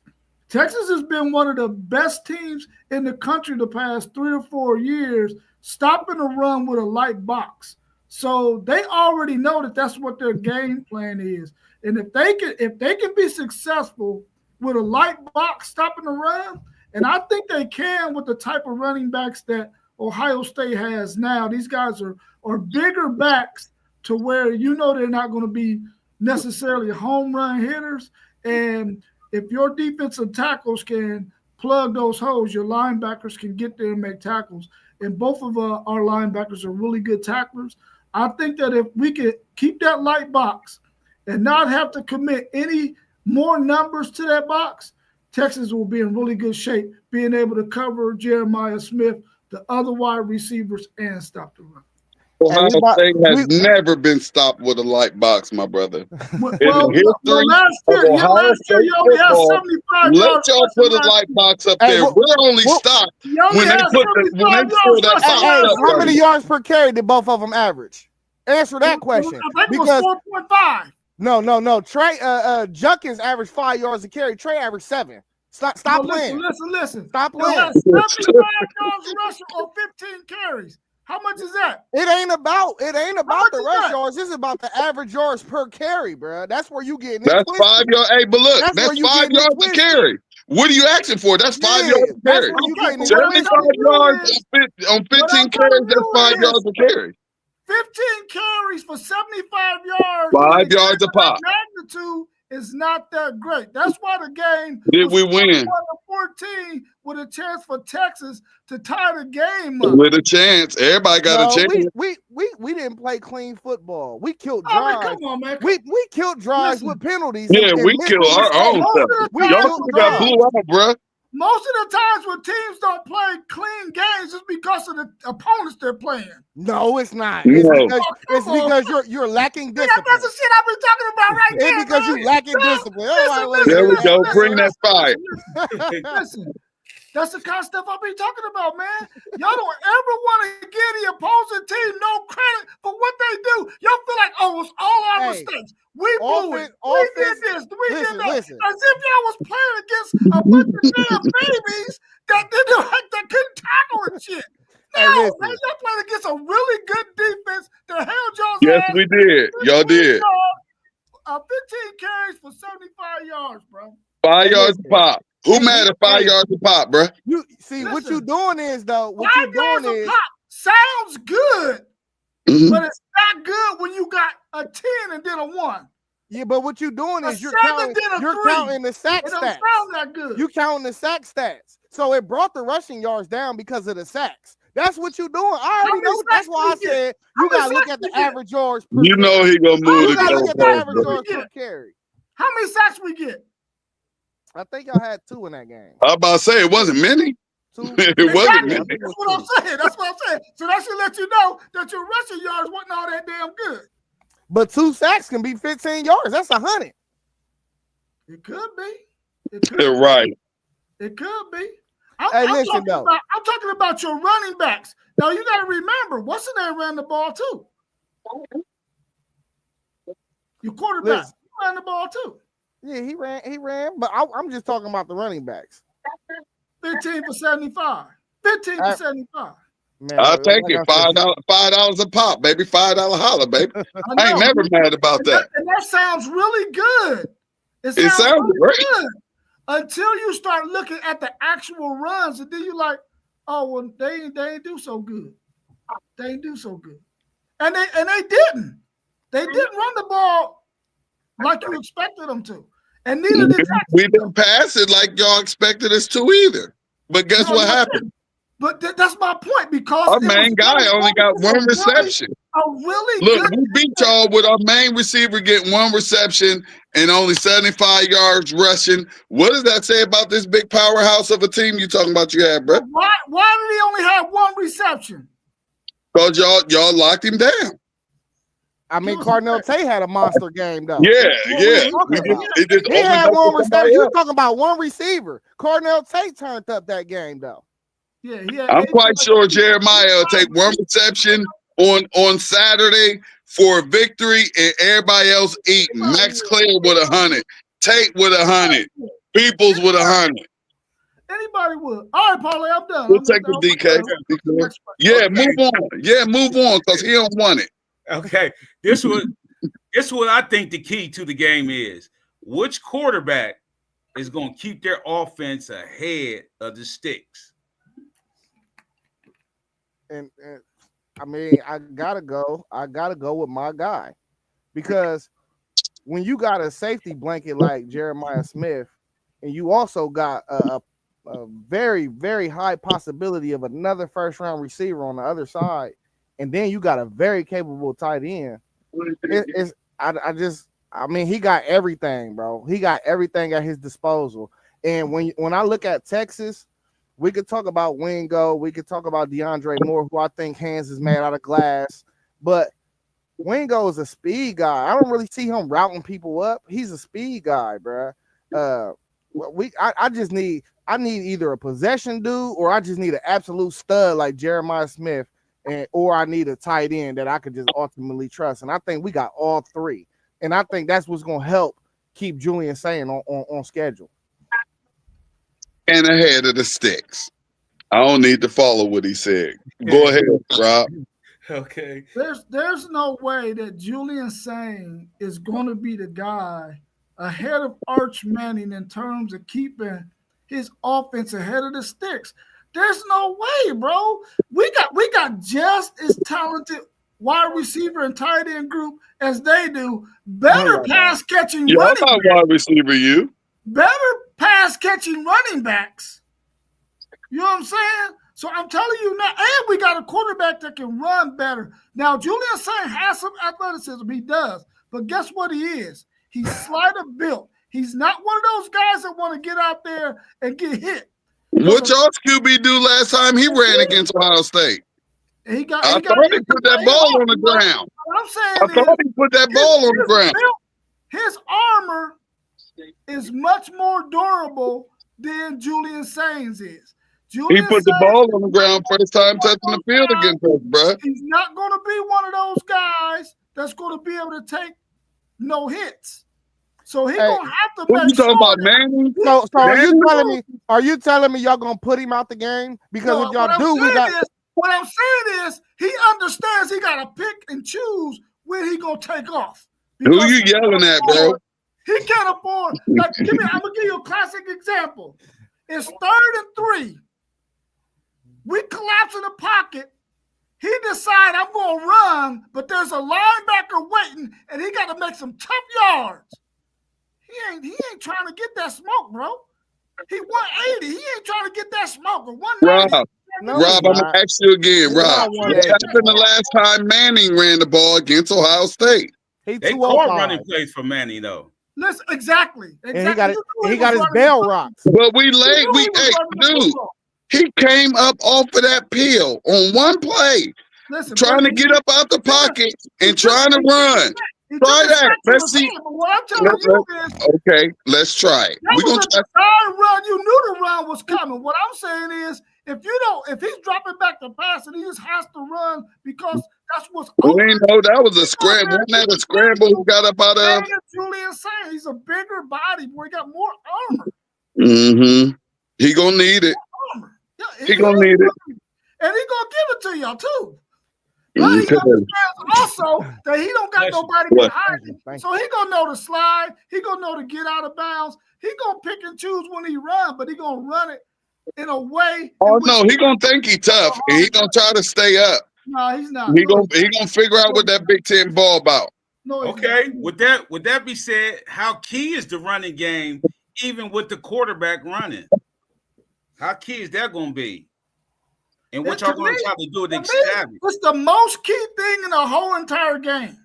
Texas has been one of the best teams in the country the past 3 or 4 years, stopping the run with a light box. So they already know that that's what their game plan is. And if they can be successful with a light box stopping the run, and I think they can with the type of running backs that Ohio State has now. These guys are bigger backs to where they're not going to be necessarily home run hitters. And if your defensive tackles can plug those holes, your linebackers can get there and make tackles. And both of our linebackers are really good tacklers. I think that if we could keep that light box and not have to commit any more numbers to that box, Texas will be in really good shape, being able to cover Jeremiah Smith, the other wide receivers, and stop the run. Ohio State has never been stopped with a light box, my brother. Well, last year you only had 75 let yards. y'all put a light box up there. We're only stopped when they throw that box up. How many yards per carry did both of them average? Answer that question. I think it was 4.5. No. Trey Junkins averaged 5 yards a carry. Trey averaged 7. Stop playing. Listen. Stop playing. 75 yards rushing on 15 carries. How much is that? It ain't about the rush yards. This is about the average yards per carry, bro. That's where you getting it. That's 5 yards. Hey, but look, that's 5 yards to carry. What are you asking for? That's 5 yards to carry. 75 yards on 15 carries, that's 5 yards to carry. 15 carries for 75 yards. 5 yards a pop. Magnitude is not that great. That's why the game did we win 14 with a chance for Texas to tie the game up. With a chance. Everybody got a chance. We didn't play clean football. We killed drives. Come on, man. We killed drives with penalties. Yeah, we killed our own stuff. Y'all got blew out, bro. Most of the times when teams don't play clean games, it's because of the opponents they're playing. No, it's not. No. It's because you're lacking discipline. That's the shit I've been talking about right there. It's because you're lacking discipline. There we go. Bring that fire. Listen. That's the kind of stuff I'll be talking about, man. Y'all don't ever want to give the opposing team no credit for what they do. Y'all feel like, oh, it's all our mistakes. We blew it. We did this. We did that. As if y'all was playing against a bunch of damn babies that couldn't tackle and shit. No, man, y'all playing against a really good defense that held y'all's Yes, we did. Y'all did. 15 carries for 75 yards, bro. 5 yards a pop. Who mad at 5 yards a pop, bro? You see, what you doing is though. Sounds good, but it's not good when you got a 10 and then a 1. Yeah, but what you doing is you're counting the sack stats. Sound that good. You counting the sack stats, so it brought the rushing yards down because of the sacks. That's what you're doing. I already know. That's why I said you gotta look at the average yards per. You know he gonna move you gotta look at the average yards per carry. How many sacks we get? I think y'all had 2 in that game. I was about to say it wasn't many. 2. It wasn't many. That's what I'm saying. So that should let you know that your rushing yards wasn't all that damn good. But 2 sacks can be 15 yards. That's 100. It could be. Right. It could be. I'm talking about your running backs. Now you got to remember, what's the name ran the ball too? Your quarterback ran the ball too. Yeah, he ran. But I'm just talking about the running backs. 15 for 75. 15 for 75. Man, I'll take it. $5 a pop, baby. $5 holler, baby. I ain't never mad about that. And that sounds really good. It sounds really great. Good. Until you start looking at the actual runs, and then you're like, oh, well, they ain't do so good. They ain't do so good. And they didn't. They didn't run the ball like you expected them to. And neither did Texas. We didn't pass it like y'all expected us to either. But guess what happened? But that's my point, because our main guy only got 1 reception. Look, we beat y'all with our main receiver getting 1 reception and only 75 yards rushing. What does that say about this big powerhouse of a team you talking about you had, bro? Why did he only have 1 reception? Because y'all locked him down. I mean, Cardinal Tate had a monster game, though. Yeah. He had 1 reception. You're talking about 1 receiver. Cardinal Tate turned up that game, though. Yeah. I'm quite sure Jeremiah will take 1 reception on Saturday for a victory, and everybody else eating. Max Clare with 100, Tate with 100, Peoples with 100. Anybody would. All right, Parlay, I'm done. We'll take the DK. Yeah, move on. Yeah, move on, because he don't want it. Okay, this what I think the key to the game is. Which quarterback is going to keep their offense ahead of the sticks? And I mean, I gotta go with my guy, because when you got a safety blanket like Jeremiah Smith, and you also got a very, very high possibility of another first-round receiver on the other side, and then you got a very capable tight end. I I mean, he got everything, bro. He got everything at his disposal. And when I look at Texas, we could talk about Wingo. We could talk about DeAndre Moore, who I think hands is made out of glass. But Wingo is a speed guy. I don't really see him routing people up. He's a speed guy, bro. I need either a possession dude or I just need an absolute stud like Jeremiah Smith, or I need a tight end that I could just ultimately trust. And I think we got all three. And I think that's what's going to help keep Julian Sayin on schedule. And ahead of the sticks. I don't need to follow what he said. Go ahead, Rob. Okay. There's no way that Julian Sayin is going to be the guy ahead of Arch Manning in terms of keeping his offense ahead of the sticks. There's no way, bro. We got just as talented wide receiver and tight end group as they do. Better pass catching running backs. Wide receiver, you. Better pass catching running backs. You know what I'm saying? So I'm telling you now, and we got a quarterback that can run better. Now, Julian Sayin has some athleticism. He does. But guess what he is? He's slider built. He's not one of those guys that want to get out there and get hit. What y'all QB do last time he ran against Ohio State? I thought he put that ball on the ground. What I'm saying I thought he put that ball on the ground. His armor is much more durable than Julian Sayin's is. He put the ball on the ground first time touching the field against us, bro. He's not going to be one of those guys that's going to be able to take no hits. So he's going to have to What you talking about, Manning? So are you telling me y'all going to put him out the game? Because if y'all do, what I'm saying is he understands he got to pick and choose when he going to take off. Who you yelling at, bro? He can't afford. Like, I'm going to give you a classic example. It's 3rd and 3. We collapse in the pocket. He decide I'm going to run, but there's a linebacker waiting, and he got to make some tough yards. He ain't trying to get that smoke, bro. He 180. He ain't trying to get that smoke. Or 190. Rob, I'm going to ask you again, Rob. What happened the last time Manning ran the ball against Ohio State? They call running plays for Manning, though. Listen, exactly. And he got his bell rocks. But dude. He came up off of that peel on one play, trying to get up out the pocket and trying to run. Try that. Let's see. What I'm telling you is, okay, let's try it. We're gonna try. Run. You knew the run was coming. What I'm saying is, if he's dropping back the pass and he just has to run because that's what's. We know that was a scramble. Wasn't that a scramble he got up out of? Julian Sayin, he's a bigger body, boy. He got more armor. Mm-hmm. He gonna need it. Yeah, he gonna need it, and he gonna give it to y'all too. But he understands also that he don't got nobody behind him, so he gonna know to slide. He gonna know to get out of bounds. He gonna pick and choose when he run, but he gonna run it in a way. Oh no, he gonna think he tough, and he gonna try to stay up. No, he's not. He gonna figure out what that Big Ten ball about. No, okay, with that be said, how key is the running game, even with the quarterback running? How key is that going to be? And what y'all going to try to do to establish? It's the most key thing in the whole entire game.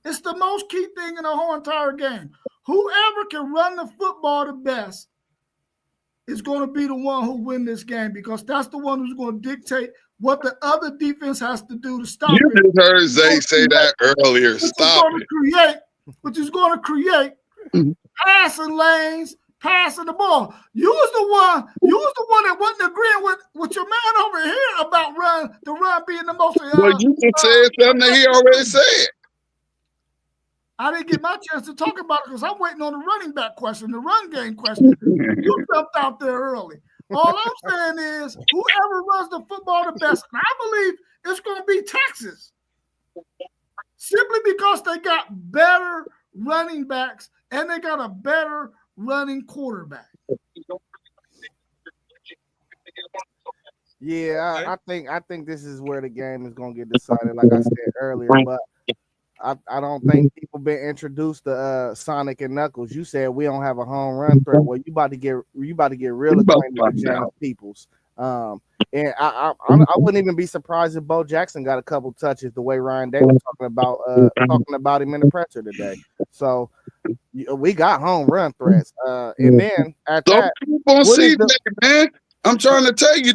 It's the most key thing in the whole entire game. Whoever can run the football the best is going to be the one who win this game because that's the one who's going to dictate what the other defense has to do to stop it. You just heard Zay say that earlier. Stop it. Which is going to create passing lanes, passing the ball. You was the one that wasn't agreeing with your man over here about the run being the most. Well, you just said something that he already said. I didn't get my chance to talk about it because I'm waiting on the running back question, the run game question. You jumped out there early. All I'm saying is whoever runs the football the best, and I believe it's going to be Texas. Simply because they got better running backs and they got a better running quarterback. Yeah, I think this is where the game is going to get decided, like I said earlier. But I don't think people been introduced to Sonic and Knuckles. You said we don't have a home run threat. Well, you about to get real acquainted with James Peoples. And I wouldn't even be surprised if Bo Jackson got a couple touches the way Ryan Day was talking about him in the presser today. So we got home run threats. And then at Don't that, sleep on what is CJ, man. I'm trying to tell you,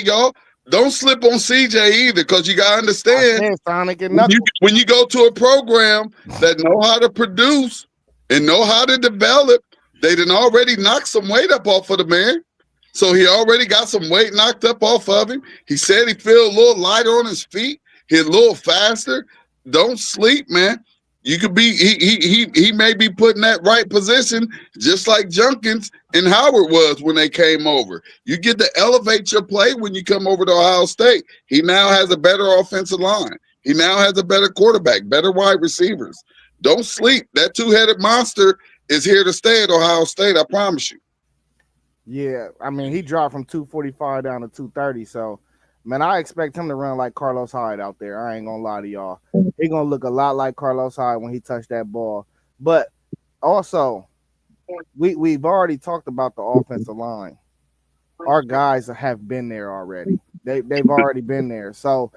y'all, don't slip on CJ either, because you gotta understand Sonic and Knuckles. when you go to a program that know how to produce and know how to develop, they done already knocked some weight up off of the man. So he already got some weight knocked up off of him. He said he feel a little lighter on his feet. He's a little faster. Don't sleep, man. You could be he may be put in that right position, just like Junkins and Howard was when they came over. You get to elevate your play when you come over to Ohio State. He now has a better offensive line. He now has a better quarterback, better wide receivers. Don't sleep. That two-headed monster is here to stay at Ohio State, I promise you. Yeah, I mean, he dropped from 245 down to 230. So, man, I expect him to run like Carlos Hyde out there. I ain't gonna lie to y'all. He gonna look a lot like Carlos Hyde when he touched that ball. But also, we've already talked about the offensive line. Our guys have been there already. They've already been there. So,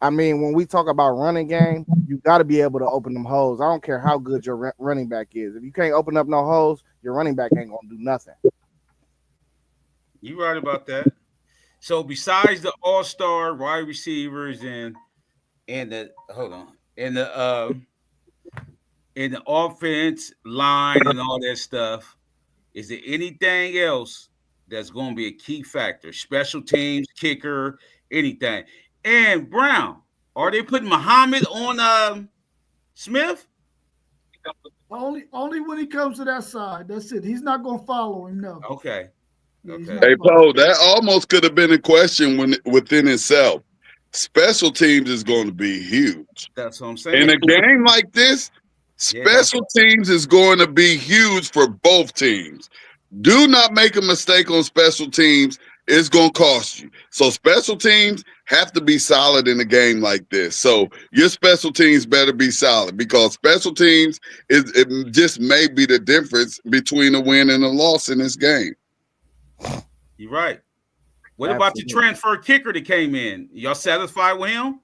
I mean, when we talk about running game, you got to be able to open them holes. I don't care how good your running back is. If you can't open up no holes, your running back ain't gonna do nothing. You right about that. So besides the all-star wide receivers and the offense line and all that stuff, is there anything else that's going to be a key factor? Special teams, kicker, anything. And Brown, are they putting Muhammad on Smith? Only when he comes to that side. That's it. He's not gonna follow him. No. Okay. Hey, Poe, that almost could have been a question within itself. Special teams is going to be huge. That's what I'm saying. In a game like this, special teams is going to be huge for both teams. Do not make a mistake on special teams. It's going to cost you. So special teams have to be solid in a game like this. So your special teams better be solid, because special teams it just may be the difference between a win and a loss in this game. You're right. What about the transfer kicker that came in? Y'all satisfied with him?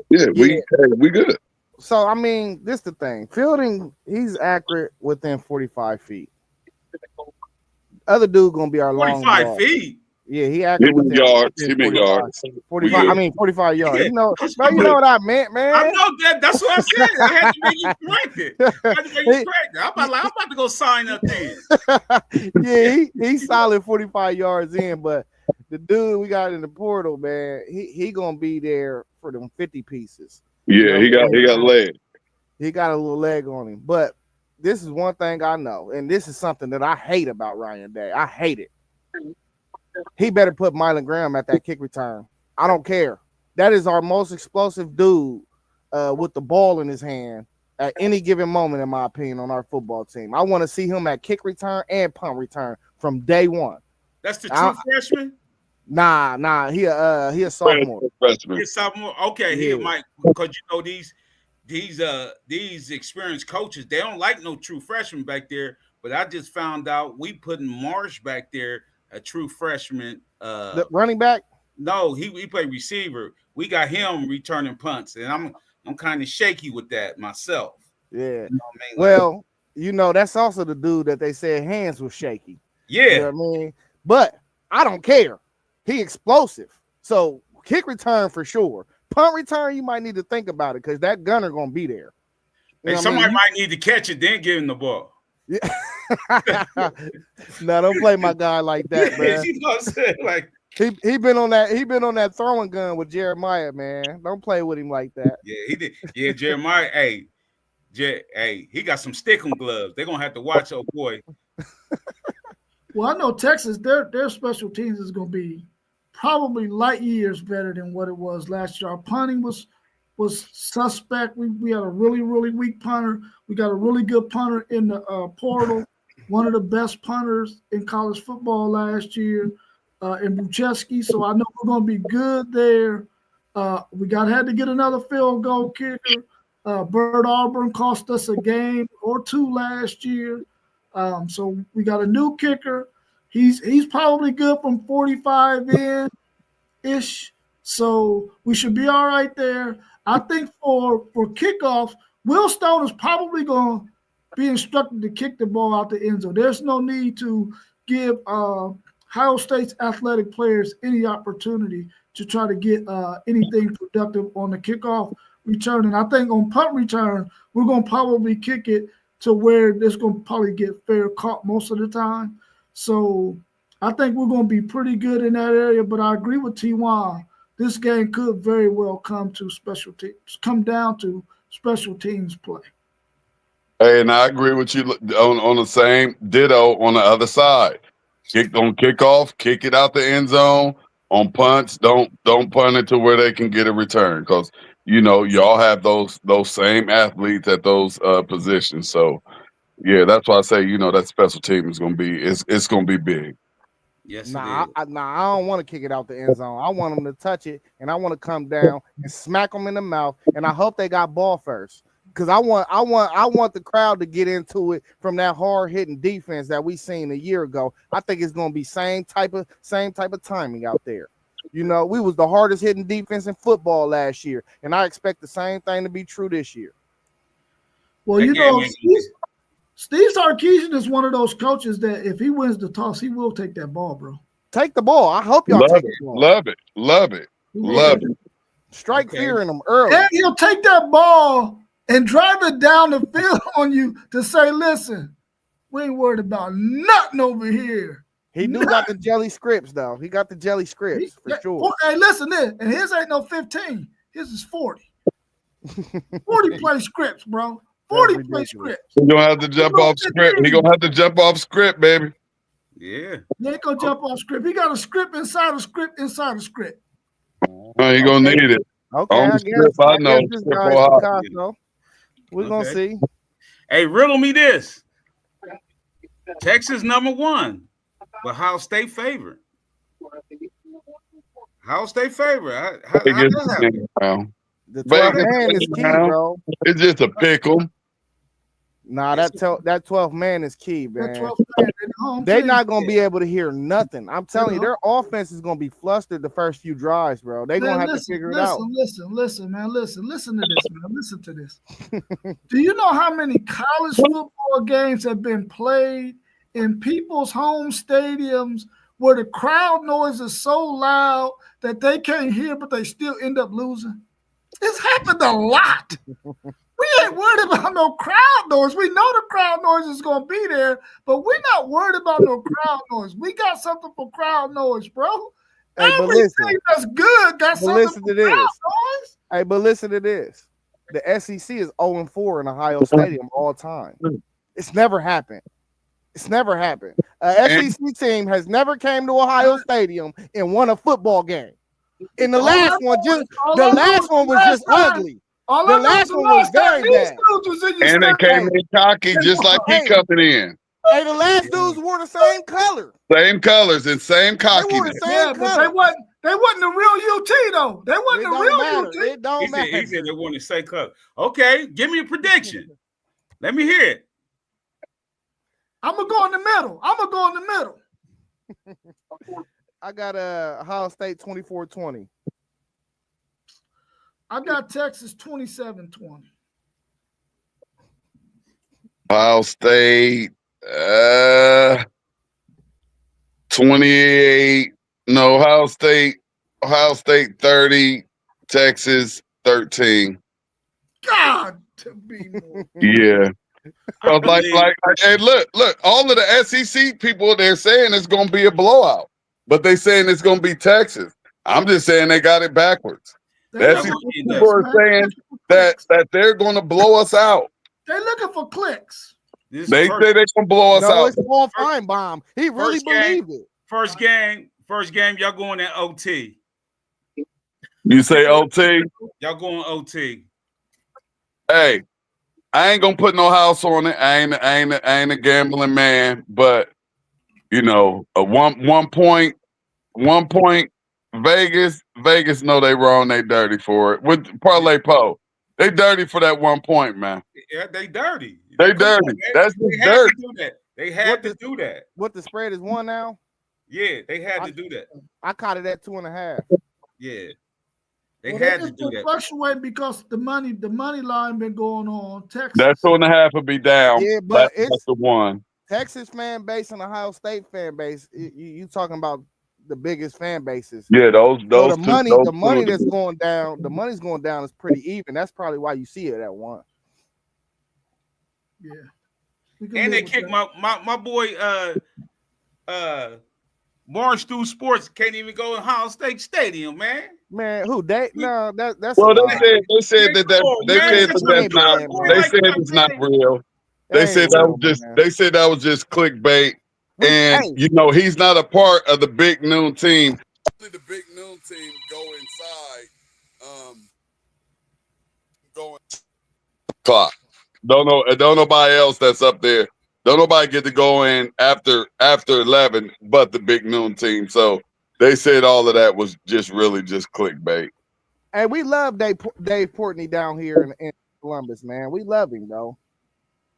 Yeah, we good. So, I mean, this is the thing. Fielding, he's accurate within 45 feet. Other dude going to be our 45 long feet? Yeah, he accurate within yards. He meant yards. 45. I mean, 45 yards. Yeah. You know what I meant, man. I know that. That's what I said. I had to make you correct it. I'm about to go sign up there. Yeah, he's solid 45 yards in, but the dude we got in the portal, man, he gonna be there for them 50 pieces. Yeah, he got leg. He got a little leg on him. But this is one thing I know, and this is something that I hate about Ryan Day. I hate it. He better put Mylan Graham at that kick return. I don't care. That is our most explosive dude with the ball in his hand at any given moment, in my opinion, on our football team. I want to see him at kick return and punt return from day one. That's the true freshman? Nah. He a sophomore. Freshman. He's sophomore. Okay, he might, because you know these experienced coaches, they don't like no true freshmen back there. But I just found out we putting Marsh back there, a true freshman. The running back? No, he played receiver. We got him returning punts, and I'm kind of shaky with that myself. Yeah. You know what I mean? Well, that's also the dude that they said hands was shaky. Yeah. You know what I mean? But I don't care. He explosive. So kick return for sure. Punt return, you might need to think about it, because that gunner gonna be there. Hey, somebody might need to catch it, then give him the ball. Yeah. No, don't play my guy like that, man. You know what I'm saying? Like, he been on that throwing gun with Jeremiah, man. Don't play with him like that. Yeah, he did. Yeah, Jeremiah. Hey, he got some stickum gloves. They're gonna have to watch, oh boy. Well, I know Texas, their special teams is gonna be probably light years better than what it was last year. Our punting was suspect. We had a really, really weak punter. We got a really good punter in the portal, one of the best punters in college football last year, in Bucheski. So I know we're going to be good there. We had to get another field goal kicker. Bert Auburn cost us a game or two last year. So we got a new kicker. He's probably good from 45 in ish. So we should be all right there. I think for kickoffs, Will Stone is probably going to be instructed to kick the ball out the end zone. There's no need to give Ohio State's athletic players any opportunity to try to get anything productive on the kickoff return. And I think on punt return, we're going to probably kick it to where it's going to probably get fair caught most of the time. So I think we're going to be pretty good in that area. But I agree with T1. This game could very well come down to special teams play. Hey, and I agree with you on the same ditto on the other side. On kickoff, kick it out the end zone. On punts, don't punt it to where they can get a return, because y'all have those same athletes at those positions. So yeah, that's why I say that special team is gonna be it's gonna be big. Yes, I don't want to kick it out the end zone. I want them to touch it, and I want to come down and smack them in the mouth. And I hope they got ball first, because I want the crowd to get into it from that hard hitting defense that we seen a year ago. I think it's going to be same type of timing out there. We was the hardest hitting defense in football last year, and I expect the same thing to be true this year. Well, Steve Sarkisian is one of those coaches that if he wins the toss, he will take that ball, bro. Take the ball. I hope y'all take the ball. Love it. Strike fear in them early. And he'll take that ball and drive it down the field on you to say, listen, we ain't worried about nothing over here. He got the jelly scripts, though. He got the jelly scripts, for sure. Hey, listen this. And his ain't no 15. His is 40. 40 play scripts, bro. 40 play scripts. He's gonna have to jump off script. He's gonna have to jump off script, baby. Yeah. He ain't gonna jump off script. He got a script inside a script inside a script. He gonna need it. Okay, I guess this guy's Picasso. We're gonna see. Hey, riddle me this. Texas #1, but Ohio State favorite. Ohio State favorite. How that happen? The 12th man is key, bro. It's just a pickle. Nah, that 12th man is key, man. They're not gonna be able to hear nothing. I'm telling you, their offense is gonna be flustered the first few drives, bro. They're gonna have to figure it out. Listen, man. Listen to this, man. Listen to this. Do you know how many college football games have been played in people's home stadiums where the crowd noise is so loud that they can't hear, but they still end up losing? It's happened a lot. We ain't worried about no crowd noise. We know the crowd noise is going to be there, but we're not worried about no crowd noise. We got something for crowd noise, bro. Hey, Everything that's good got something for crowd noise. Hey, but listen to this. The SEC is 0-4 in Ohio Stadium all time. It's never happened. It's never happened. An SEC team has never came to Ohio Stadium and won a football game. And the last one was just ugly. The last one was very bad. And they came in cocky just like he coming in. Hey, the last dudes wore the same color. Same colors and same cockiness. They wore the same color. They wasn't the real UT, though. They wasn't the real UT. It don't matter. He said they wore the same color. Okay, give me a prediction. Let me hear it. I'm going to go in the middle. I got Ohio State 24-20. I got Texas 27-20. Ohio State 28. No, Ohio State 30, Texas 13. God to be more. Yeah. Like, hey, look, all of the SEC people, they're saying it's going to be a blowout, but they saying it's going to be Texas. I'm just saying they got it backwards. The SEC people are saying that they're going to blow us out. They're looking for clicks. They say they're going to blow us out. It's Paul Feinbaum. He really believed it. First game, y'all going in OT. You say OT? Y'all going OT. Hey, I ain't gonna put no house on it. I ain't a gambling man, but a one point Vegas know they wrong, they dirty for it. With Parlay Po, they dirty for that 1 point, man. Yeah, they dirty. They dirty. That's just dirty. They had to do that. What the spread is 1 now? Yeah, they had to do that. I caught it at 2.5. Yeah, they Well, had they to do that. fluctuate because the money line been going on. Texas. That 2.5 will be down. Yeah, but that's the one. Texas fan base and Ohio State fan base. You talking about the biggest fan bases? Yeah, those So the two, money that's going down, the money's going down is pretty even. That's probably why you see it at 1. Yeah. And they kicked my boy Barstool Sports can't even go in Ohio State Stadium, man. Man, who they? No, that's well. They said it's not real. They said that was just clickbait, and you know he's not a part of the Big Noon team. Only the Big Noon team go inside. Going clock. Don't nobody else that's up there. Don't nobody get to go in after 11, but the Big Noon team. So they said all of that was just clickbait. Hey, we love Dave Portnoy down here in Columbus, man. We love him though.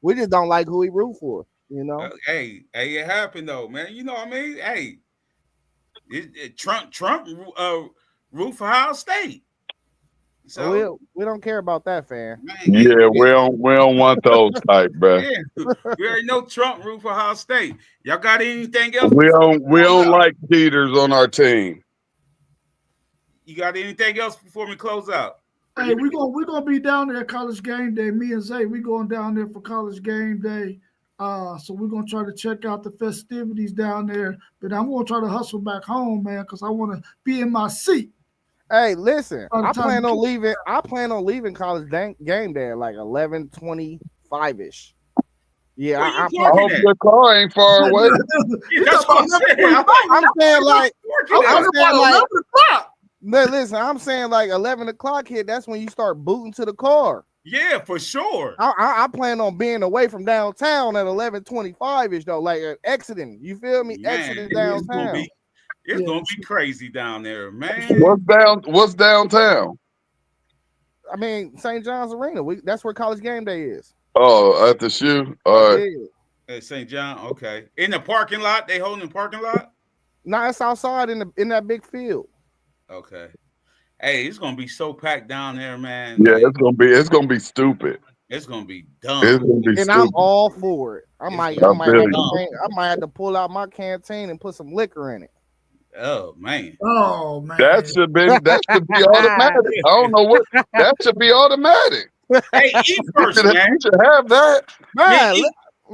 We just don't like who he root for, you know. Hey, it happened though, man. You know what I mean? Hey, Trump root for Ohio State. So we don't care about that, fan. Man, yeah, we don't want those type, bro. Yeah, we already know Trump root for Ohio State. Y'all got anything else? We don't like cheaters on our team. You got anything else before we close out? Hey, we're gonna be down there at College Game Day. Me and Zay, we going down there for College Game Day. So we're gonna try to check out the festivities down there. But I'm gonna try to hustle back home, man, because I want to be in my seat. Hey, listen, I plan on leaving College Game Day at like 11:25ish. Yeah, I hope your car ain't far away. That's what I'm saying. I'm saying like 11 o'clock hit. That's when you start booting to the car. Yeah, for sure. I plan on being away from downtown at 11:25ish though, like exiting. You feel me? Man, exiting downtown. It's gonna be crazy down there, man. What's downtown? I mean, St. John's Arena. That's where College Game Day is. Oh, at the shoe. All right. At St. John. Okay. In the parking lot. They holding the parking lot. No, it's outside in that big field. Okay. Hey, it's gonna be so packed down there, man. Yeah, it's gonna be stupid. It's gonna be dumb. It's gonna be and stupid. I'm all for it. I might have to pull out my canteen and put some liquor in it. Oh man. That should be automatic. I don't know what that should be automatic. Hey, eat first, man. You should have that. Man,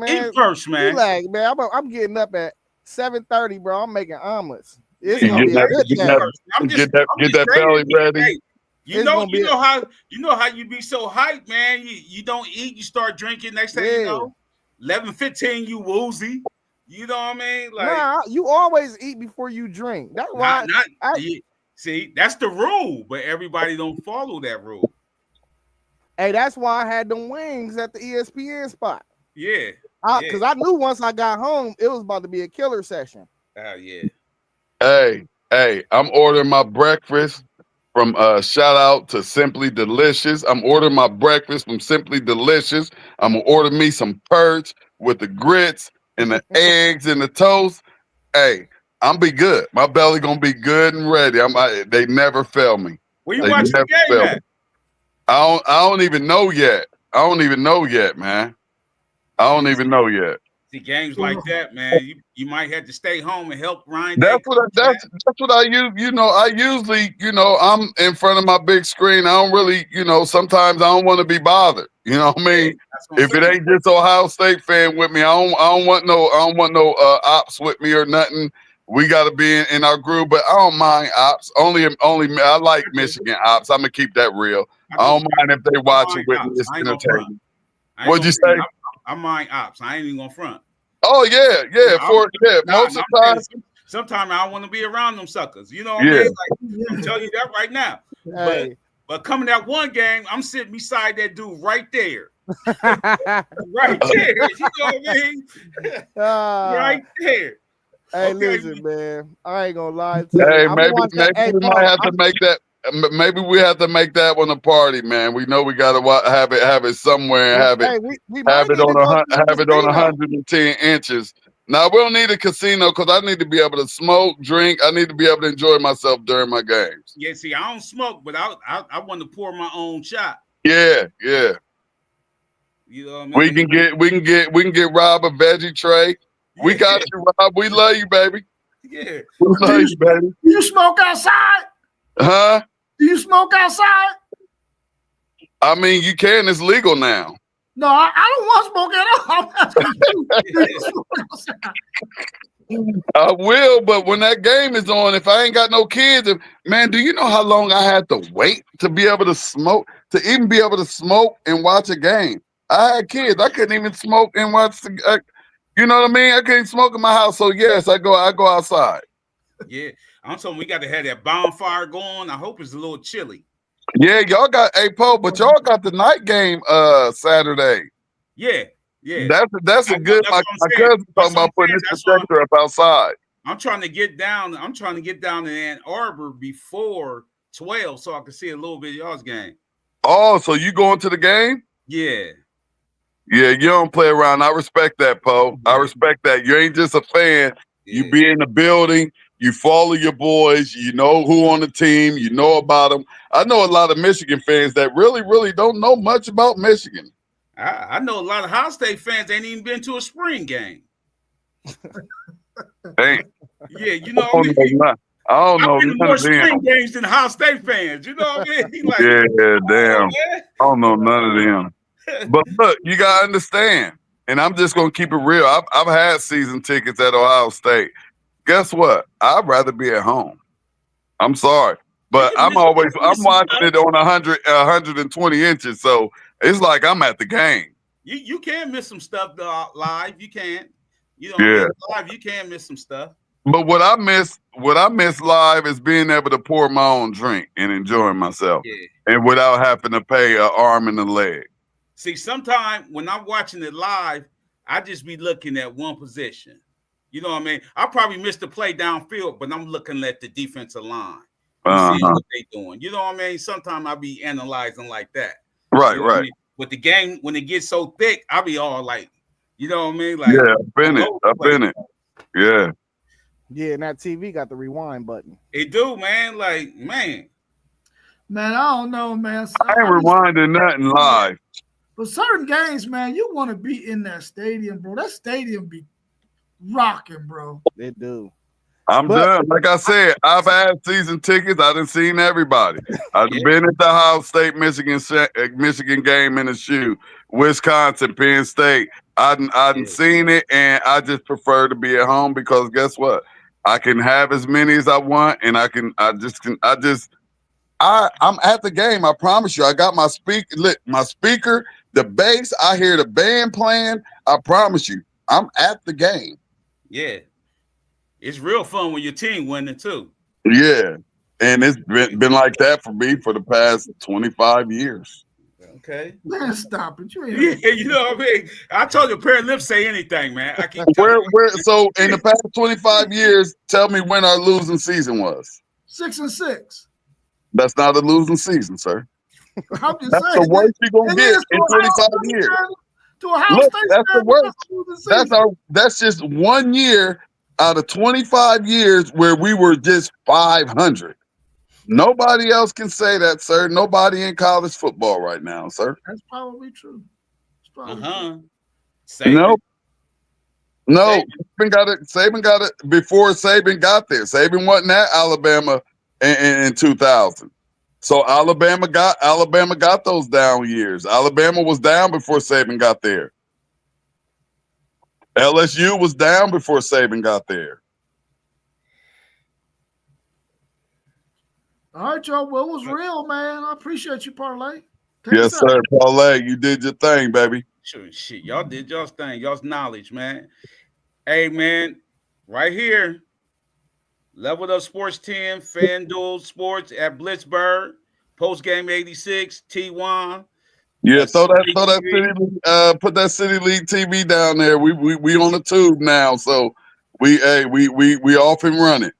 eat first, man. Like, man, I'm getting up at 7:30, bro. I'm making omelets. It's gonna be a good day. Get that belly ready. Hey, you know how you be so hyped, man. You don't eat, you start drinking. Next thing you know, 11:15, you woozy. You know what I mean? Like, you always eat before you drink. That's why. See, that's the rule, but everybody don't follow that rule. Hey, that's why I had them wings at the ESPN spot. Yeah. Because I knew once I got home, it was about to be a killer session. Oh, yeah. Hey, I'm ordering my breakfast from shout out to Simply Delicious. I'm ordering my breakfast from Simply Delicious. I'm gonna order me some perch with the grits and the eggs and the toast. Hey, I'm be good. My belly gonna be good and ready. They never fail me. Where you watch the game at? I don't even know yet. Man. I don't even know yet. See, games like that, man, you might have to stay home and help Ryan. That's what I use. I usually, I'm in front of my big screen. I don't really, sometimes I don't want to be bothered. You know what I mean? If it ain't just Ohio State fan with me, I don't want no ops with me or nothing. We got to be in our group, but I don't mind ops. Only I like Michigan ops. I'm gonna keep that real. I don't mind if they watch it with me. It's entertaining. What'd you say? I mind ops. I ain't even gonna front. Oh yeah. Most of the time. Sometimes I don't want to be around them suckers. You know what I mean? Like, I'm telling you that right now. Hey. But coming that one game, I'm sitting beside that dude right there. Right there. You know what I mean? Right there. Hey, listen, man. I ain't gonna lie to you. Hey, maybe we might have to make that. maybe we have to make that one a party, man. We know we gotta have it somewhere and have it Hey, we might need to go to the have it on casino. 110 inches. Now we don't need a casino because I need to be able to smoke, drink. I need to be able to enjoy myself during my games. Yeah, see, I don't smoke, but I want to pour my own shot. Yeah. You know what I mean? We can get Rob a veggie tray. We got you, Rob. We love you, baby. Yeah. We love you, baby. Do you smoke outside? Huh? Do you smoke outside? I mean, you can. It's legal now. No, I don't want to smoke at all. I'm asking you. Do you smoke outside? I will, but when that game is on, if I ain't got no kids, man, do you know how long I had to wait to be able to smoke, to even be able to smoke and watch a game? I had kids. I couldn't even smoke and watch the. You know what I mean? I couldn't smoke in my house. So yes, I go outside. Yeah. I'm telling you, we got to have that bonfire going. I hope it's a little chilly. Yeah, y'all got Poe, but y'all got the night game Saturday. Yeah. That's a good. My cousin talking about putting this projector up outside. I'm trying to get down. I'm trying to get down to Ann Arbor before 12 so I can see a little bit of y'all's game. Oh, so you going to the game? Yeah. Yeah, you don't play around. I respect that, Poe. I respect that. You ain't just a fan. Yeah. You be in the building. You follow your boys. You know who on the team. You know about them. I know a lot of Michigan fans that really, really don't know much about Michigan. I know a lot of Ohio State fans ain't even been to a spring game. Ain't. Yeah, you know what I mean? I don't know. I've been to more spring games than Ohio State fans. You know what I mean? Like, yeah, damn. I don't know none of them. But look, you gotta understand, and I'm just gonna keep it real. I've had season tickets at Ohio State. Guess what? I'd rather be at home. I'm sorry, but I'm watching it on 120 inches, so it's like I'm at the game. You can miss some stuff live. You can. You know, yeah. Live you can miss some stuff. But what I miss live is being able to pour my own drink and enjoying myself, and without having to pay an arm and a leg. See, sometimes when I'm watching it live, I just be looking at one position. You know what I mean? I probably missed the play downfield, but I'm looking at the defensive line. See what they doing. You know what I mean? Sometimes I be analyzing like that. Right, you know right. I mean? With the game, when it gets so thick, I'll be all like, you know what I mean? Like, yeah, I've been it. Yeah. Yeah, and that TV got the rewind button. It do, man. Like, man, I don't know, man. I ain't rewinding nothing live. But certain games, man, you want to be in that stadium, bro. That stadium be rocking, bro. They do. I'm done. Like I said, I've had season tickets. I done seen everybody. I've been at the Ohio State Michigan game in the shoe, Wisconsin, Penn State. I done seen it, and I just prefer to be at home because guess what? I can have as many as I want, and I'm at the game. I promise you. I got my speaker, the bass. I hear the band playing. I promise you, I'm at the game. Yeah. It's real fun when your team winning too. Yeah. And it's been like that for me for the past 25 years. Okay. Man, stop it. You know what I mean? I told you, pair of lips say anything, man. I keep so in the past 25 years, tell me when our losing season was. 6-6. That's not a losing season, sir. I'm just that's saying. The worst you're gonna get in 25 years. Look, that's the worst. That's just 1 year out of 25 years where we were just 500. Nobody else can say that, sir. Nobody in college football right now, sir. That's probably true. No. Saban got it before Saban got there. Saban wasn't at Alabama in 2000. So Alabama got those down years. Alabama was down before Saban got there. LSU was down before Saban got there. All right, y'all. Well, it was real, man. I appreciate you, Parlay. Yes, sir. Parlay, you did your thing, baby. Sure, shit. Y'all did y'all's thing. Y'all's knowledge, man. Hey, man, right here, Leveled Up Sports 10, FanDuel Sports at Blitzburg, Post Game 86, T1. Yeah, put that City League TV down there. We on the tube now, so we off and running.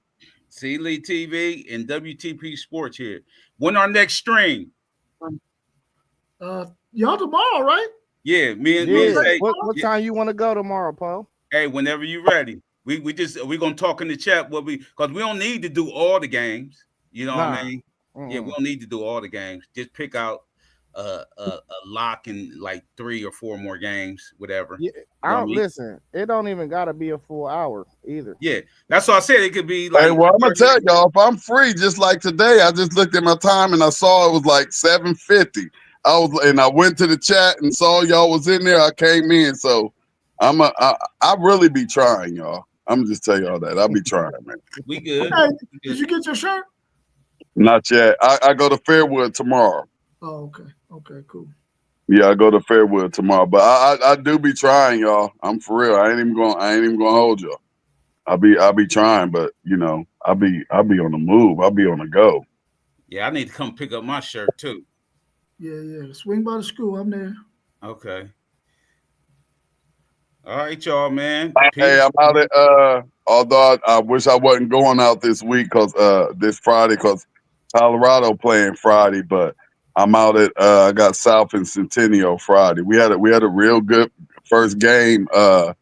C League TV and WTP Sports here. When our next stream? Y'all tomorrow, right? Yeah, me and Yeah. Zay. What time you want to go tomorrow, Paul? Hey, whenever you're ready. We're gonna talk in the chat because we don't need to do all the games. You know what I mean? Yeah, we don't need to do all the games. Just pick out a lock in like 3 or 4 more games, whatever. Yeah, I don't listen. It don't even gotta be a full hour either. Yeah, that's what I said. It could be like. Hey, well, I'm gonna tell y'all, if I'm free, just like today, I just looked at my time and I saw it was like 7:50. I went to the chat and saw y'all was in there. I came in, so I really be trying, y'all. I'm just tell y'all that I'll be trying, man. We good. Hey, did you get your shirt? Not yet. I go to Fairwood tomorrow. Oh, okay. Okay, cool. Yeah, I go to Fairwood tomorrow, but I do be trying, y'all. I'm for real. I ain't even gonna hold y'all. I'll be trying, but you know, I'll be on the move. I'll be on the go. Yeah, I need to come pick up my shirt too. Yeah. Swing by the school. I'm there. Okay. All right, y'all, man. Hey, I'm out at although I wish I wasn't going out this week this Friday because Colorado playing Friday, but I'm out at I got South and Centennial Friday. We had a real good first game of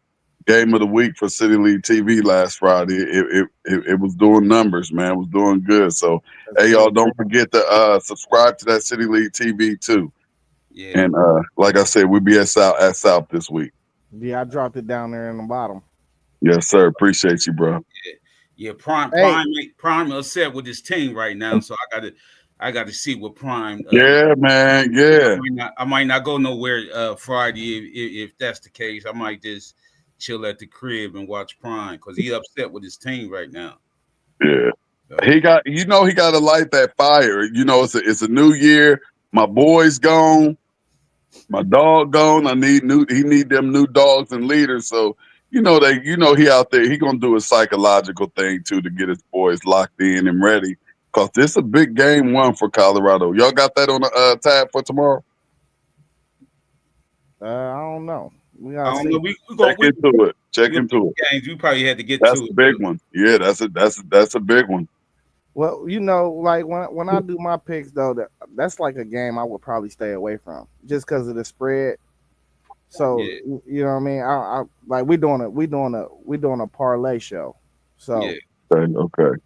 the week for City League TV last Friday. It was doing numbers, man. It was doing good. So hey, y'all, don't forget to subscribe to that City League TV too. Yeah. And like I said, we'll be at South this week. Yeah, I dropped it down there in the bottom. Yes, sir. Appreciate you, bro. Yeah. Prime upset with his team right now, so I got to see what Prime. Yeah, man. Yeah. I might not go nowhere Friday if that's the case. I might just chill at the crib and watch Prime because he's upset with his team right now. Yeah. He got to light that fire. You know, it's a new year. My boy's gone. My dog gone. He need them new dogs and leaders. So, he out there, he gonna do a psychological thing too to get his boys locked in and ready. Cause this is a big game 1 for Colorado. Y'all got that on the tab for tomorrow? I don't know. We gotta Check into it. Games we probably had to get that's to. That's a big one. Yeah, that's a big one. Well, like when I do my picks though, that's like a game I would probably stay away from just because of the spread. So you know what I mean? I like we doing a parlay show. So yeah. Okay.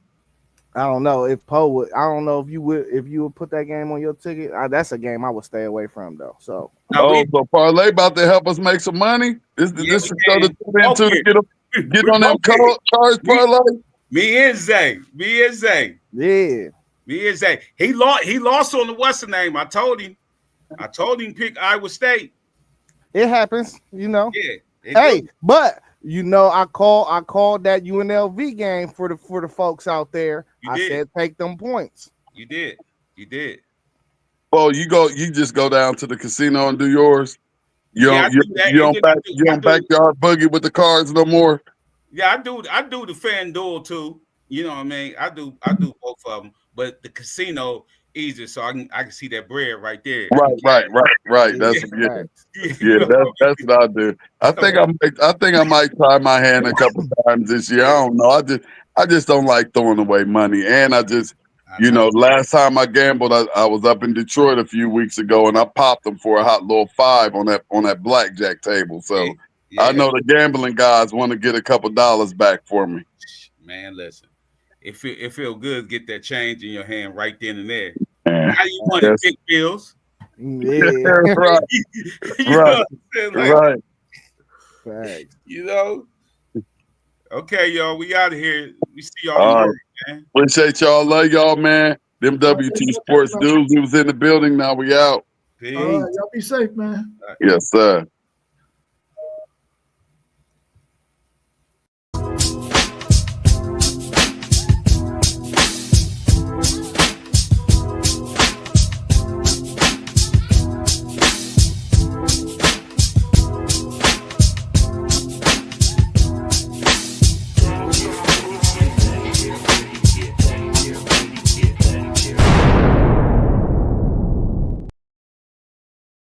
I don't know if Poe would. I don't know if you would put that game on your ticket. That's a game I would stay away from though. So so parlay about to help us make some money. This is the show to tune into to get on them cards parlay. Me and Zay. Yeah. Me and Zay. He lost on the what's the name? I told him pick Iowa State. It happens, Yeah. Hey, but I called that UNLV game for the folks out there. I said take them points. You did. Oh, you just go down to the casino and do yours. You don't backyard boogie with the cards no more. Yeah, I do the FanDuel too. You know what I mean? I do both of them, but the casino easier, so I can see that bread right there. Right. That's that's what I do. I think I might try my hand a couple times this year. I don't know. I just don't like throwing away money, and last time I gambled, I was up in Detroit a few weeks ago, and I popped them for a hot little $5 on that blackjack table. So I know the gambling guys want to get a couple dollars back for me. Man, listen, it feel good to get that change in your hand right then and there. Man, how you want to big bills? Yeah, right. Thanks. Okay, y'all, we out of here. We see y'all tomorrow, man. Appreciate y'all. Love y'all, man. Them WT Sports dudes, we was in the building. Now we out. Peace. Y'all be safe, man. Yes, sir.